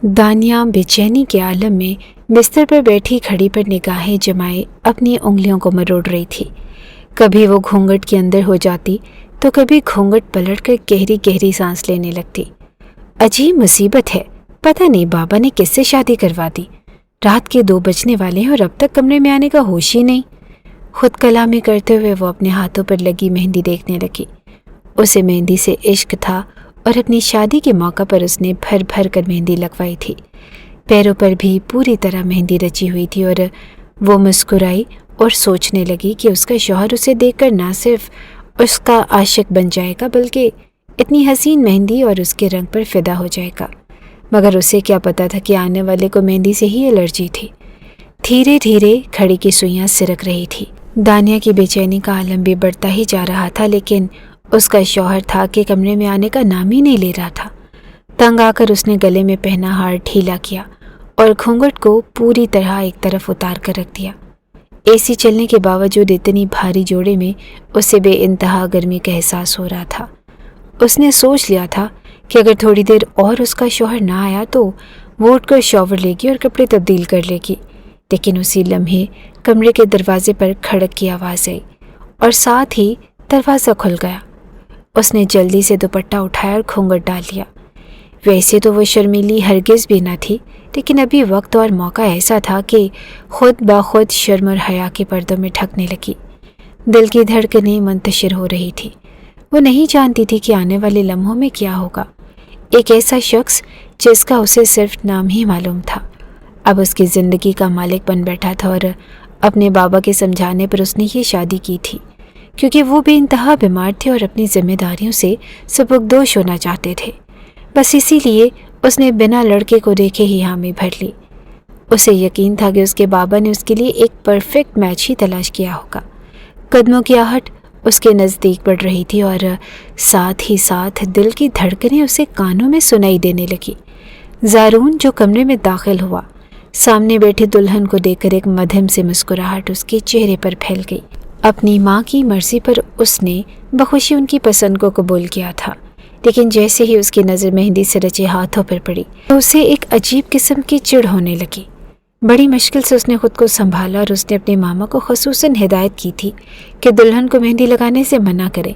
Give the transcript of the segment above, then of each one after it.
دانیہ بے-چینی کے عالم میں بستر پر بیٹھی گھڑی پر نگاہیں جمائے اپنی انگلیوں کو مروڑ رہی تھی۔ کبھی وہ گھونگھٹ کے اندر ہو جاتی تو کبھی گھونگھٹ پلٹ کر گہری گہری سانس لینے لگتی۔ عجیب مصیبت ہے، پتہ نہیں بابا نے کس سے شادی کروا دی۔ رات کے 2 بجنے والے ہیں اور اب تک کمرے میں آنے کا ہوش ہی نہیں۔ خود کلامی کرتے ہوئے وہ اپنے ہاتھوں پر لگی مہندی دیکھنے لگی۔ اسے مہندی سے عشق تھا اور اپنی شادی کے موقع پر اس نے بھر بھر کر مہندی لگوائی تھی۔ پیروں پر بھی پوری طرح مہندی رچی ہوئی تھی اور وہ مسکرائی اور سوچنے لگی کہ اس کا شوہر اسے دیکھ کر نہ صرف اس کا عاشق بن جائے گا بلکہ اتنی حسین مہندی اور اس کے رنگ پر فدا ہو جائے گا۔ مگر اسے کیا پتا تھا کہ آنے والے کو مہندی سے ہی الرجی تھی۔ دھیرے دھیرے گھڑی کی سوئیاں سرک رہی تھی۔ دانیہ کی بے چینی کا عالم بھی بڑھتا ہی جا رہا تھا، لیکن اس کا شوہر تھا کہ کمرے میں آنے کا نام ہی نہیں لے رہا تھا۔ تنگ آ کر اس نے گلے میں پہنا ہار ڈھیلا کیا اور گھونگھٹ کو پوری طرح ایک طرف اتار کر رکھ دیا۔ اے سی چلنے کے باوجود اتنی بھاری جوڑے میں اسے بے انتہا گرمی کا احساس ہو رہا تھا۔ اس نے سوچ لیا تھا کہ اگر تھوڑی دیر اور اس کا شوہر نہ آیا تو وہ اٹھ کر شاور لے گی اور کپڑے تبدیل کر لے گی، لیکن اسی لمحے کمرے کے دروازے پر کھڑک کی آواز آئی اور ساتھ ہی دروازہ کھل گیا۔ اس نے جلدی سے دوپٹہ اٹھایا اور گھونگھٹ ڈال لیا۔ ویسے تو وہ شرمیلی ہرگز بھی نہ تھی، لیکن ابھی وقت اور موقع ایسا تھا کہ خود بخود شرم اور حیا کے پردوں میں ڈھکنے لگی۔ دل کی دھڑکنیں منتشر ہو رہی تھی۔ وہ نہیں جانتی تھی کہ آنے والے لمحوں میں کیا ہوگا۔ ایک ایسا شخص جس کا اسے صرف نام ہی معلوم تھا، اب اس کی زندگی کا مالک بن بیٹھا تھا، اور اپنے بابا کے سمجھانے پر اس نے یہ شادی کی تھی کیونکہ وہ بے انتہا بیمار تھے اور اپنی ذمہ داریوں سے سبکدوش ہونا چاہتے تھے۔ بس اسی لیے اس نے بنا لڑکے کو دیکھے ہی حامی بھر لی۔ اسے یقین تھا کہ اس کے بابا نے اس کے لیے ایک پرفیکٹ میچ ہی تلاش کیا ہوگا۔ قدموں کی آہٹ اس کے نزدیک بڑھ رہی تھی اور ساتھ ہی ساتھ دل کی دھڑکنیں اسے کانوں میں سنائی دینے لگی۔ زارون جو کمرے میں داخل ہوا، سامنے بیٹھے دلہن کو دیکھ کر ایک مدھم سے مسکراہٹ اس کے چہرے پر پھیل گئی۔ اپنی ماں کی مرضی پر اس نے بخوشی ان کی پسند کو قبول کیا تھا، لیکن جیسے ہی اس کی نظر مہندی سے رچے ہاتھوں پر پڑی تو اسے ایک عجیب قسم کی چڑ ہونے لگی۔ بڑی مشکل سے اس نے خود کو سنبھالا اور اس نے اپنی ماما کو خصوصاً ہدایت کی تھی کہ دلہن کو مہندی لگانے سے منع کریں،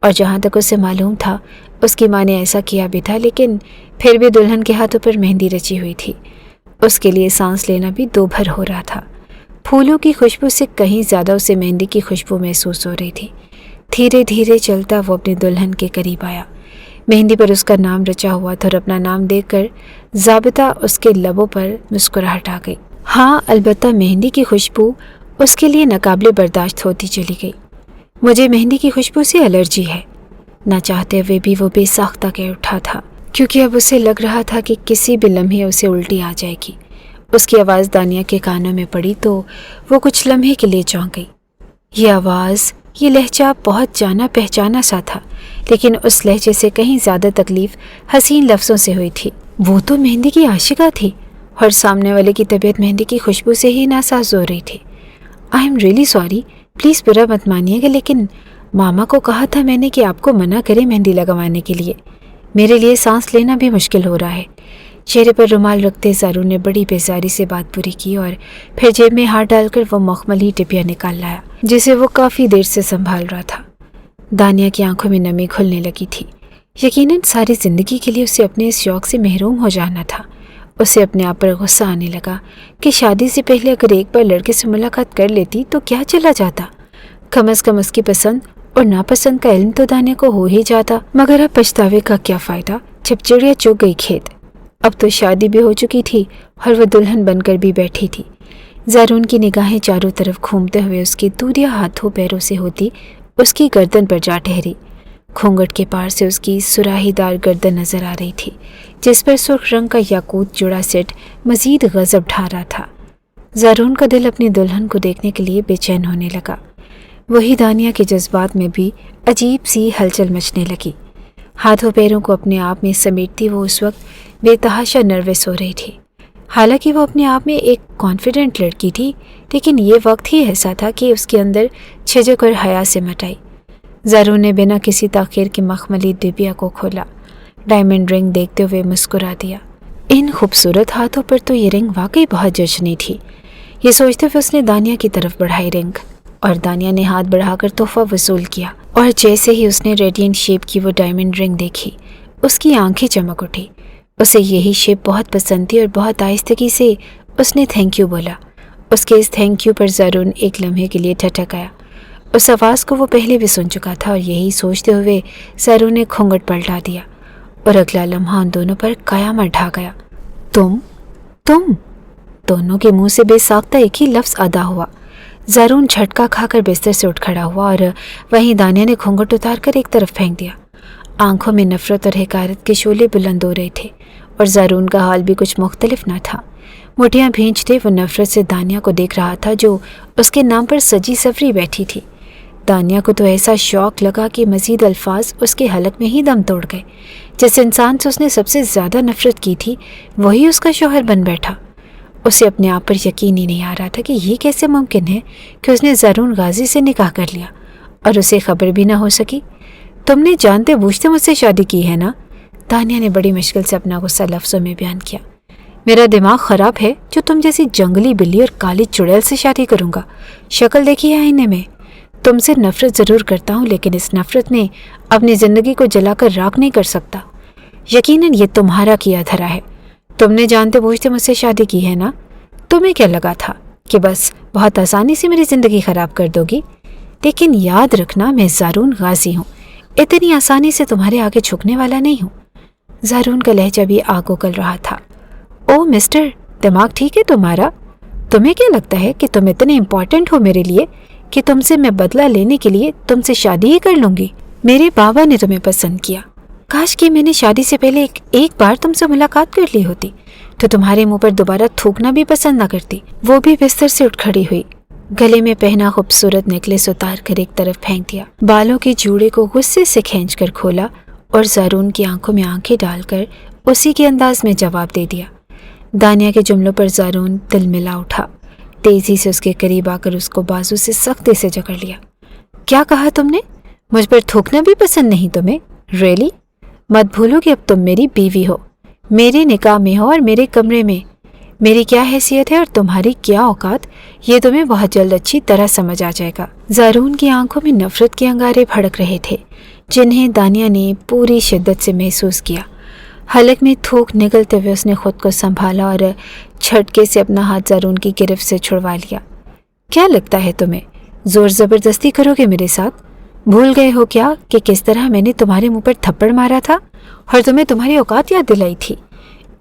اور جہاں تک اسے معلوم تھا اس کی ماں نے ایسا کیا بھی تھا، لیکن پھر بھی دلہن کے ہاتھوں پر مہندی رچی ہوئی تھی۔ اس کے لیے سانس لینا بھی دو بھر ہو رہا تھا۔ پھولوں کی خوشبو سے کہیں زیادہ اسے مہندی کی خوشبو محسوس ہو رہی تھی۔ دھیرے دھیرے چلتا وہ اپنی دلہن کے قریب آیا۔ مہندی پر اس کا نام رچا ہوا تھا اور اپنا نام دیکھ کر ضابطہ اس کے لبوں پر مسکراہٹ آ گئی۔ ہاں، البتہ مہندی کی خوشبو اس کے لیے ناقابل برداشت ہوتی چلی گئی۔ مجھے مہندی کی خوشبو سے الرجی ہے، نہ چاہتے ہوئے بھی وہ بے ساختہ کہہ اٹھا تھا، کیونکہ اب اسے لگ رہا تھا کہ کسی بھی لمحے اسے الٹی آ جائے گی۔ اس کی آواز دانیہ کے کانوں میں پڑی تو وہ کچھ لمحے کے لیے چونک گئی۔ یہ آواز، یہ لہجہ بہت جانا پہچانا سا تھا، لیکن اس لہجے سے کہیں زیادہ تکلیف حسین لفظوں سے ہوئی تھی۔ وہ تو مہندی کی عاشقہ تھی اور سامنے والے کی طبیعت مہندی کی خوشبو سے ہی ناساز ہو رہی تھی۔ I am really sorry, please برا مت مانیے گا، لیکن ماما کو کہا تھا میں نے کہ آپ کو منع کرے مہندی لگوانے کے لیے۔ میرے لیے سانس لینا بھی مشکل ہو رہا ہے۔ چہرے پر رومال رکھتے زارون نے بڑی بیزاری سے بات پوری کی اور پھر جیب میں ہاتھ ڈال کر وہ مخملی ٹپیا نکال لایا جسے وہ کافی دیر سے سنبھال رہا تھا۔ دانیہ کی آنکھوں میں نمی کھلنے لگی تھی۔ یقیناً ساری زندگی کے لیے اسے اپنے اس شوق سے محروم ہو جانا تھا۔ اسے اپنے آپ پر غصہ آنے لگا کہ شادی سے پہلے اگر ایک بار لڑکے سے ملاقات کر لیتی تو کیا چلا جاتا، کم از کم اس کی پسند اور ناپسند کا علم تو دانیہ کو ہو ہی جاتا۔ مگر اب پچھتاوے کا کیا فائدہ جب چڑیا چگ گئی کھیت۔ اب تو شادی بھی ہو چکی تھی اور وہ دلہن بن کر بھی بیٹھی تھی۔ زارون کی نگاہیں چاروں طرف گھومتے ہوئے اس کے دوریا ہاتھوں پیروں سے ہوتی اس کی گردن پر جا ٹھہری۔ گھونگھٹ کے پار سے اس کی سراہی دار گردن نظر آ رہی تھی جس پر سرخ رنگ کا یاقوت جڑا سیٹ مزید غضب ڈھا رہا تھا۔ زارون کا دل اپنی دلہن کو دیکھنے کے لیے بے چین ہونے لگا۔ وہی دانیہ کے جذبات میں بھی عجیب سی ہلچل مچنے لگی۔ ہاتھوں پیروں کو اپنے آپ میں سمیٹتی وہ اس وقت بے تحاشا نروس ہو رہی تھی۔ حالانکہ وہ اپنے آپ میں ایک کانفیڈنٹ لڑکی تھی، لیکن یہ وقت ہی ایسا تھا کہ اس کے اندر جھجک اور حیا سمٹ آئی۔ زارون نے بنا کسی تاخیر کے مخملی ڈبیا کو کھولا، ڈائمنڈ رنگ دیکھتے ہوئے مسکرا دیا۔ इन खूबसूरत हाथों पर तो ये रिंग वाकई बहुत जचनी थी। ये सोचते हुए उसने दानिया की तरफ बढ़ाई रिंग, और दानिया ने हाथ बढ़ाकर तोहफा वसूल किया। और जैसे ही उसने रेडियंट शेप की वो डायमंड रिंग देखी, उसकी आंखें चमक उठी। उसे यही शेप बहुत पसंद थी और बहुत आहिस्तगी से उसने थैंक यू बोला। उसके इस थैंक यू पर ज़रून एक लम्हे के लिए ठटक आया। उस आवाज़ को वो पहले भी सुन चुका था, और यही सोचते हुए ज़रून ने घूंघट पलटा दिया, और अगला लम्हा उन दोनों पर कयामत ढा गया। तुम दोनों के मुंह से बेसाख्ता एक ही लफ्ज़ अदा हुआ। ज़रून झटका खाकर बिस्तर से उठ खड़ा हुआ, और वहीं दानिया ने घूंघट उतार कर एक तरफ फेंक दिया। आंखों में नफरत और हकारत के शोले बुलंद हो रहे थे, और ज़रून का हाल भी कुछ मुख्तलिफ न था। मुठियाँ भींचते वो नफरत से दानिया को देख रहा था, जो उसके नाम पर सजी सवरी बैठी थी। दानिया को तो ऐसा शौक लगा कि मज़ीद अल्फाज उसके हलक में ही दम तोड़ गए। जिस इंसान से उसने सबसे ज़्यादा नफरत की थी, वही उसका शौहर बन बैठा। उसे अपने आप पर यकीन ही नहीं आ रहा था कि ये कैसे मुमकिन है कि उसने ज़रून गाजी से निकाह कर लिया और उसे खबर भी ना हो सकी। तुमने जानते बूझते मुझसे शादी की है ना? दानिया ने बड़ी मुश्किल से अपना गुस्सा लफ्ज़ों में बयान किया। मेरा दिमाग ख़राब है जो तुम जैसी जंगली बिल्ली और काली चुड़ैल से शादी करूँगा। शक्ल देखी है आईने में। तुमसे नफ़रत ज़रूर करता हूँ, लेकिन इस नफ़रत ने अपनी ज़िंदगी को जलाकर राख नहीं कर सकता। यकीनन ये तुम्हारा किया धरा है। तुमने जानते बूझते मुझसे शादी की है ना? तुम्हें क्या लगा था कि बस बहुत आसानी से मेरी ज़िंदगी ख़राब कर दोगी? लेकिन याद रखना, मैं ज़रून गाजी हूँ। इतनी आसानी से तुम्हारे आगे झुकने वाला नहीं हूँ। ज़रून का लहजा भी आग उगल रहा था। ओह मिस्टर, दिमाग ठीक है तुम्हारा? तुम्हें क्या लगता है कि तुम इतने इम्पोर्टेंट हो मेरे लिए कि तुमसे मैं बदला लेने के लिए तुमसे शादी ही कर लूँगी? मेरे बाबा ने तुम्हें पसंद किया। काश कि मैंने शादी से पहले एक बार तुमसे मुलाकात कर ली होती, तो तुम्हारे मुंह पर दोबारा थूकना भी पसंद ना करती। वो भी बिस्तर से उठ खड़ी हुई, गले में पहना खूबसूरत नेकलेस उतार कर एक तरफ फेंक दिया, बालों के जूड़े को गुस्से से खींच कर खोला और ज़रून की आंखों में आंखें डालकर उसी के अंदाज में जवाब दे दिया। दानिया के जुमलों पर ज़रून दिल मिला उठा। तेजी से उसके करीब आकर उसको बाजू से सख्ती से जकड़ लिया। क्या कहा तुमने? मुझ पर थूकना भी पसंद नहीं तुम्हें? रियली? मत भूलो कि अब तुम मेरी बीवी हो, मेरे निकाह में हो और मेरे कमरे में। मेरी क्या हैसियत है और तुम्हारी क्या औकात, ये तुम्हें बहुत जल्द अच्छी तरह समझ आ जाएगा। ज़रून की आंखों में नफरत के अंगारे भड़क रहे थे, जिन्हें दानिया ने पूरी शिद्दत से महसूस किया। हलक में थूक निगलते हुए उसने खुद को संभाला और झटके से अपना हाथ ज़रून की गिरफ्त से छुड़वा लिया। क्या लगता है तुम्हें ज़ोर ज़बरदस्ती करोगे मेरे साथ? भूल गए हो क्या कि किस तरह मैंने तुम्हारे मुंह पर थप्पड़ मारा था और तुम्हें तुम्हारी औकात याद दिलाई थी?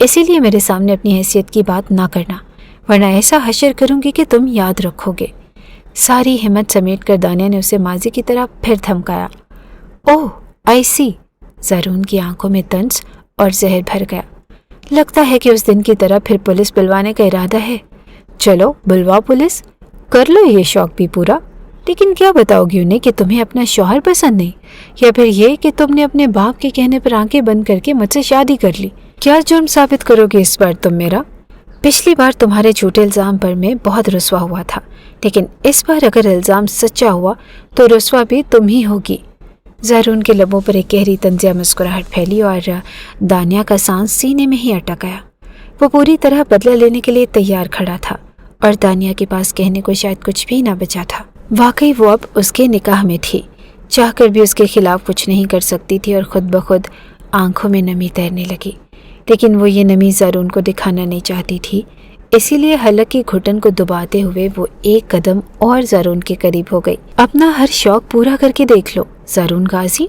इसीलिए मेरे सामने अपनी हैसियत की बात ना करना, वरना ऐसा हशर करूंगी कि तुम याद रखोगे। सारी हिम्मत समेट कर दानिया ने उसे माजी की तरह फिर धमकाया। ओह आई सी। ज़रून की आंखों में तंज और जहर भर गया। लगता है कि उस दिन की तरह फिर पुलिस बुलवाने का इरादा है। चलो बुलवा पुलिस, कर लो ये शौक भी पूरा। लेकिन क्या बताओगी उन्हें कि तुम्हें अपना शौहर पसंद नहीं, या फिर ये कि तुमने अपने बाप के कहने पर आंखें बंद करके मुझसे शादी कर ली? क्या जुर्म साबित करोगे इस बार तुम मेरा? पिछली बार तुम्हारे झूठे इल्ज़ाम पर मैं बहुत रुस्वा हुआ था, लेकिन इस बार अगर इल्ज़ाम सच्चा हुआ तो रुस्वा भी तुम ही होगी। ज़रून के लबों पर एक गहरी तंजिया मुस्कुराहट फैली और दानिया का सांस सीने में ही अटक गया। वो पूरी तरह बदला लेने के लिए तैयार खड़ा था और दानिया के पास कहने को शायद कुछ भी ना बचा था। वाकई वो अब उसके निकाह में थी, चाहकर भी उसके खिलाफ कुछ नहीं कर सकती थी और खुद ब खुद आंखों में नमी तैरने लगी। लेकिन वो ये नमी ज़रून को दिखाना नहीं चाहती थी, इसीलिए हलक की घुटन को दबाते हुए वो एक कदम और ज़रून के करीब हो गई। अपना हर शौक पूरा करके देख लो ज़रून गाजी।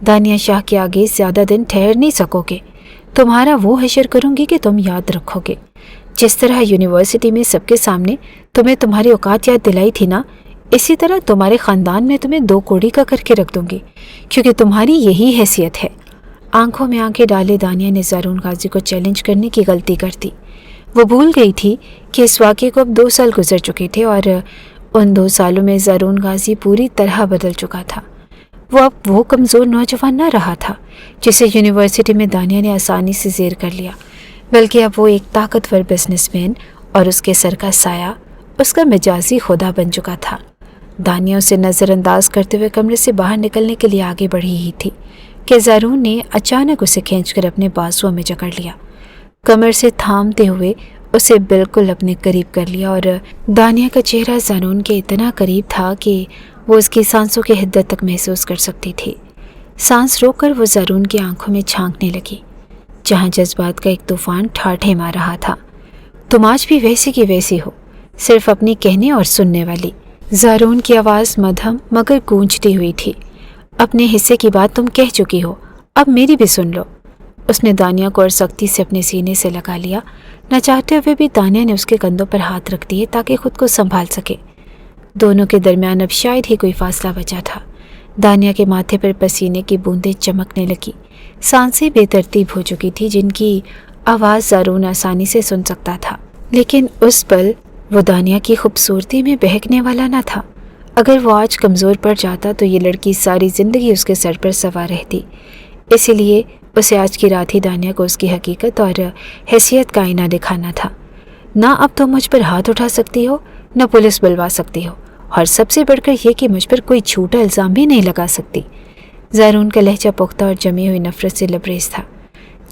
दानिया शाह के आगे ज़्यादा दिन ठहर नहीं सकोगे। तुम्हारा वो हशर करूँगी कि तुम याद रखोगे। जिस तरह यूनिवर्सिटी में सबके सामने तुम्हें तुम्हारी औकात याद दिलाई थी ना, इसी तरह तुम्हारे ख़ानदान में तुम्हें 2 कोड़ी का करके रख दूँगी, क्योंकि तुम्हारी यही हैसियत है। आंखों में आंखें डाले दानिया ने ज़रून गाजी को चैलेंज करने की गलती कर दी। वो भूल गई थी कि इस वाक़े को अब 2 साल गुजर चुके थे और उन 2 सालों में ज़रून गाजी पूरी तरह बदल चुका था। वो अब वो कमज़ोर नौजवान न रहा था जिसे यूनिवर्सिटी में दानिया ने आसानी से ज़ेर कर लिया, बल्कि अब वो एक ताकतवर बिजनेसमैन और उसके सर का साया उसका मिजाजी खुदा बन चुका था। दानिया उसे नज़रअंदाज करते हुए कमरे से बाहर निकलने के लिए आगे बढ़ी ही थी कि ज़रून ने अचानक उसे खींचकर अपने बाजुओं में जकड़ लिया। कमर से थामते हुए उसे बिल्कुल अपने करीब कर लिया और दानिया का चेहरा ज़ारून के इतना करीब था कि वो उसकी सांसों की हिद्दत तक महसूस कर सकती थी। सांस रोककर वो ज़ारून की आंखों में झांकने लगी, जहाँ जज्बात का एक तूफान ठाठे मार रहा था। तुम आज भी वैसी की वैसी हो, सिर्फ अपनी कहने और सुनने वाली। ज़ारून की आवाज़ मध्यम मगर गूंजती हुई थी। अपने हिस्से की बात तुम कह चुकी हो, अब मेरी भी सुन लो। उसने दानिया को और सख्ती से अपने सीने से लगा लिया। न चाहते हुए भी दानिया ने उसके कंधों पर हाथ रख दिए ताकि खुद को संभाल सके। दोनों के दरमियान अब शायद ही कोई फासला बचा था। दानिया के माथे पर पसीने की बूंदें चमकने लगी। सांसें बेतरतीब हो चुकी थी, जिनकी आवाज़ ज़ारून आसानी से सुन सकता था। लेकिन उस पल वो दानिया की खूबसूरती में बहकने वाला न था। अगर वो आज कमज़ोर पड़ जाता तो ये लड़की सारी ज़िंदगी उसके सर पर सवार रहती। इसीलिए उसे आज की रात ही दानिया को उसकी हकीकत और हैसियत का आईना दिखाना था। ना अब तुम मुझ पर हाथ उठा सकती हो, न पुलिस बुलवा सकती हो, और सबसे बढ़कर यह कि मुझ पर कोई झूठा इल्ज़ाम भी नहीं लगा सकती। ज़ारून का लहजा पुख्ता और जमी हुई नफरत से लबरेज था।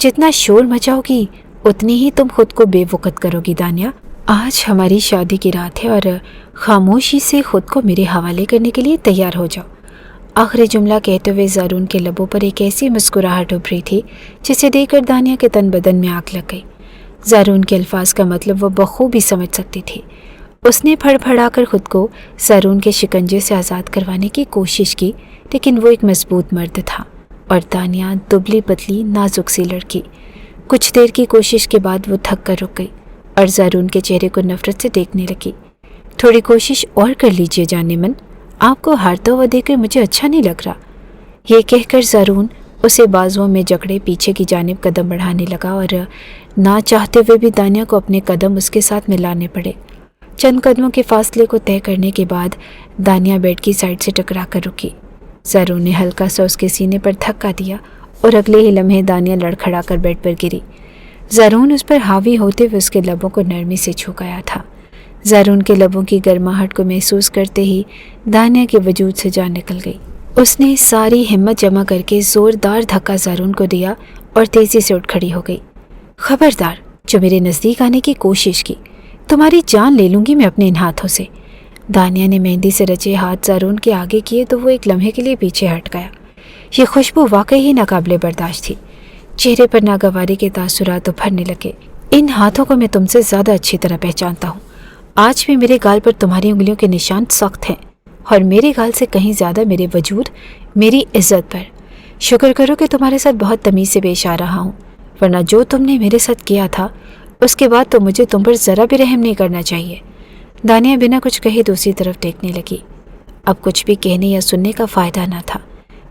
जितना शोर मचाओगी उतनी ही तुम खुद को बेवकूफ़ करोगी दानिया। आज हमारी शादी की रात है और खामोशी से खुद को मेरे हवाले करने के लिए तैयार हो जाओ। आखिरी जुमला कहते हुए ज़ारून के लबों पर एक ऐसी मुस्कुराहट उभरी थी जिसे देखकर दानिया के तन बदन में आग लग गई। ज़ारून के अल्फाज का मतलब वो बखूबी समझ सकती थी। उसने फड़फड़ाकर खुद को ज़ारून के शिकंजे से आज़ाद करवाने की कोशिश की, लेकिन वो एक मजबूत मर्द था और दानिया दुबली पतली नाजुक सी लड़की। कुछ देर की कोशिश के बाद वो थक कर रुक गई और ज़ारून के चेहरे को नफरत से देखने लगी। थोड़ी कोशिश और कर लीजिए जाने मन, आपको हारता हुआ देखकर मुझे अच्छा नहीं लग रहा। ये कहकर ज़ारून उसे बाजुओं में जकड़े पीछे की जानिब कदम बढ़ाने लगा और ना चाहते हुए भी दानिया को अपने कदम उसके साथ मिलाने पड़े। चंद कदमों के फासले को तय करने के बाद दानिया बेड की साइड से टकरा कर रुकी। ज़ारून ने हल्का सा उसके सीने पर धक्का दिया और अगले ही लम्हे दानिया लड़खड़ा कर बेड पर गिरी। ज़ारून उस पर हावी होते हुए उसके लबों को नरमी से छू गया था। ज़ारून के लबों की गर्माहट को महसूस करते ही दानिया के वजूद से जान निकल गई। उसने सारी हिम्मत जमा करके ज़ोरदार धक्का ज़ारून को दिया और तेज़ी से उठ खड़ी हो गई। खबरदार, जो मेरे नज़दीक आने की कोशिश की, तुम्हारी जान ले लूँगी मैं अपने इन हाथों से। दानिया ने मेहंदी से रचे हाथ ज़ारून के आगे किए तो वो एक लम्हे के लिए पीछे हट गया। ये खुशबू वाकई ही नाकाबिले बर्दाश्त थी। चेहरे पर नागवारी के तासुरात उभरने लगे। इन हाथों को मैं तुमसे ज़्यादा अच्छी तरह पहचानता हूँ। आज भी मेरे गाल पर तुम्हारी उंगलियों के निशान सख्त हैं और मेरे गाल से कहीं ज़्यादा मेरे वजूद, मेरी इज्जत पर। शुक्र करो कि तुम्हारे साथ बहुत तमीज़ से पेश आ रहा हूँ, वरना जो तुमने मेरे साथ किया था उसके बाद तो मुझे तुम पर ज़रा भी रहम नहीं करना चाहिए। दानिया बिना कुछ कहे दूसरी तरफ देखने लगी। अब कुछ भी कहने या सुनने का फ़ायदा न था।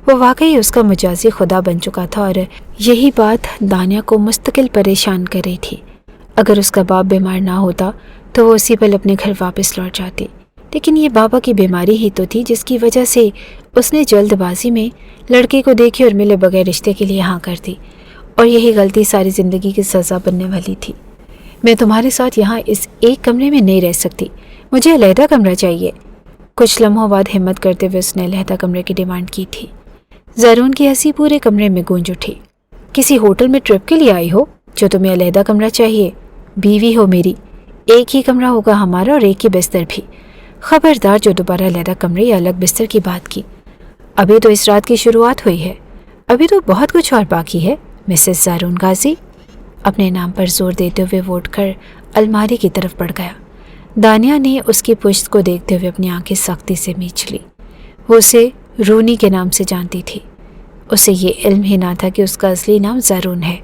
वो वाकई उसका मजाजी खुदा बन चुका था और यही बात दानिया को मुस्तकिल परेशान कर रही थी। अगर उसका बाप बीमार ना होता तो वो उसी पल अपने घर वापस लौट जाती, लेकिन ये बाबा की बीमारी ही तो थी जिसकी वजह से उसने जल्दबाजी में लड़के को देखे और मिले बगैर रिश्ते के लिए हाँ कर दी, और यही गलती सारी ज़िंदगी की सज़ा बनने वाली थी। मैं तुम्हारे साथ यहाँ इस एक कमरे में नहीं रह सकती, मुझे अलहदा कमरा चाहिए। कुछ लम्हों बाद हिम्मत करते हुए उसने अलहदा कमरे की डिमांड की थी। ज़ारून की हंसी पूरे कमरे में गूंज उठी। किसी होटल में ट्रिप के लिए आई हो जो तुम्हें अलहदा कमरा चाहिए? बीवी हो मेरी, एक ही कमरा होगा हमारा और एक ही बिस्तर भी। खबरदार जो दोबारा अलहदा कमरे या अलग बिस्तर की बात की। अभी तो इस रात की शुरुआत हुई है, अभी तो बहुत कुछ और बाकी है मिसेस ज़ारून गाजी। अपने नाम पर जोर देते हुए वो उठकर अलमारी की तरफ बढ़ गया। दानिया ने उसकी पुश्त को देखते हुए अपनी आंखें सख्ती से मींच ली। वो उसे रूनी के नाम से जानती थी। उसे ये इल्म ही ना था कि उसका असली नाम ज़ारून है।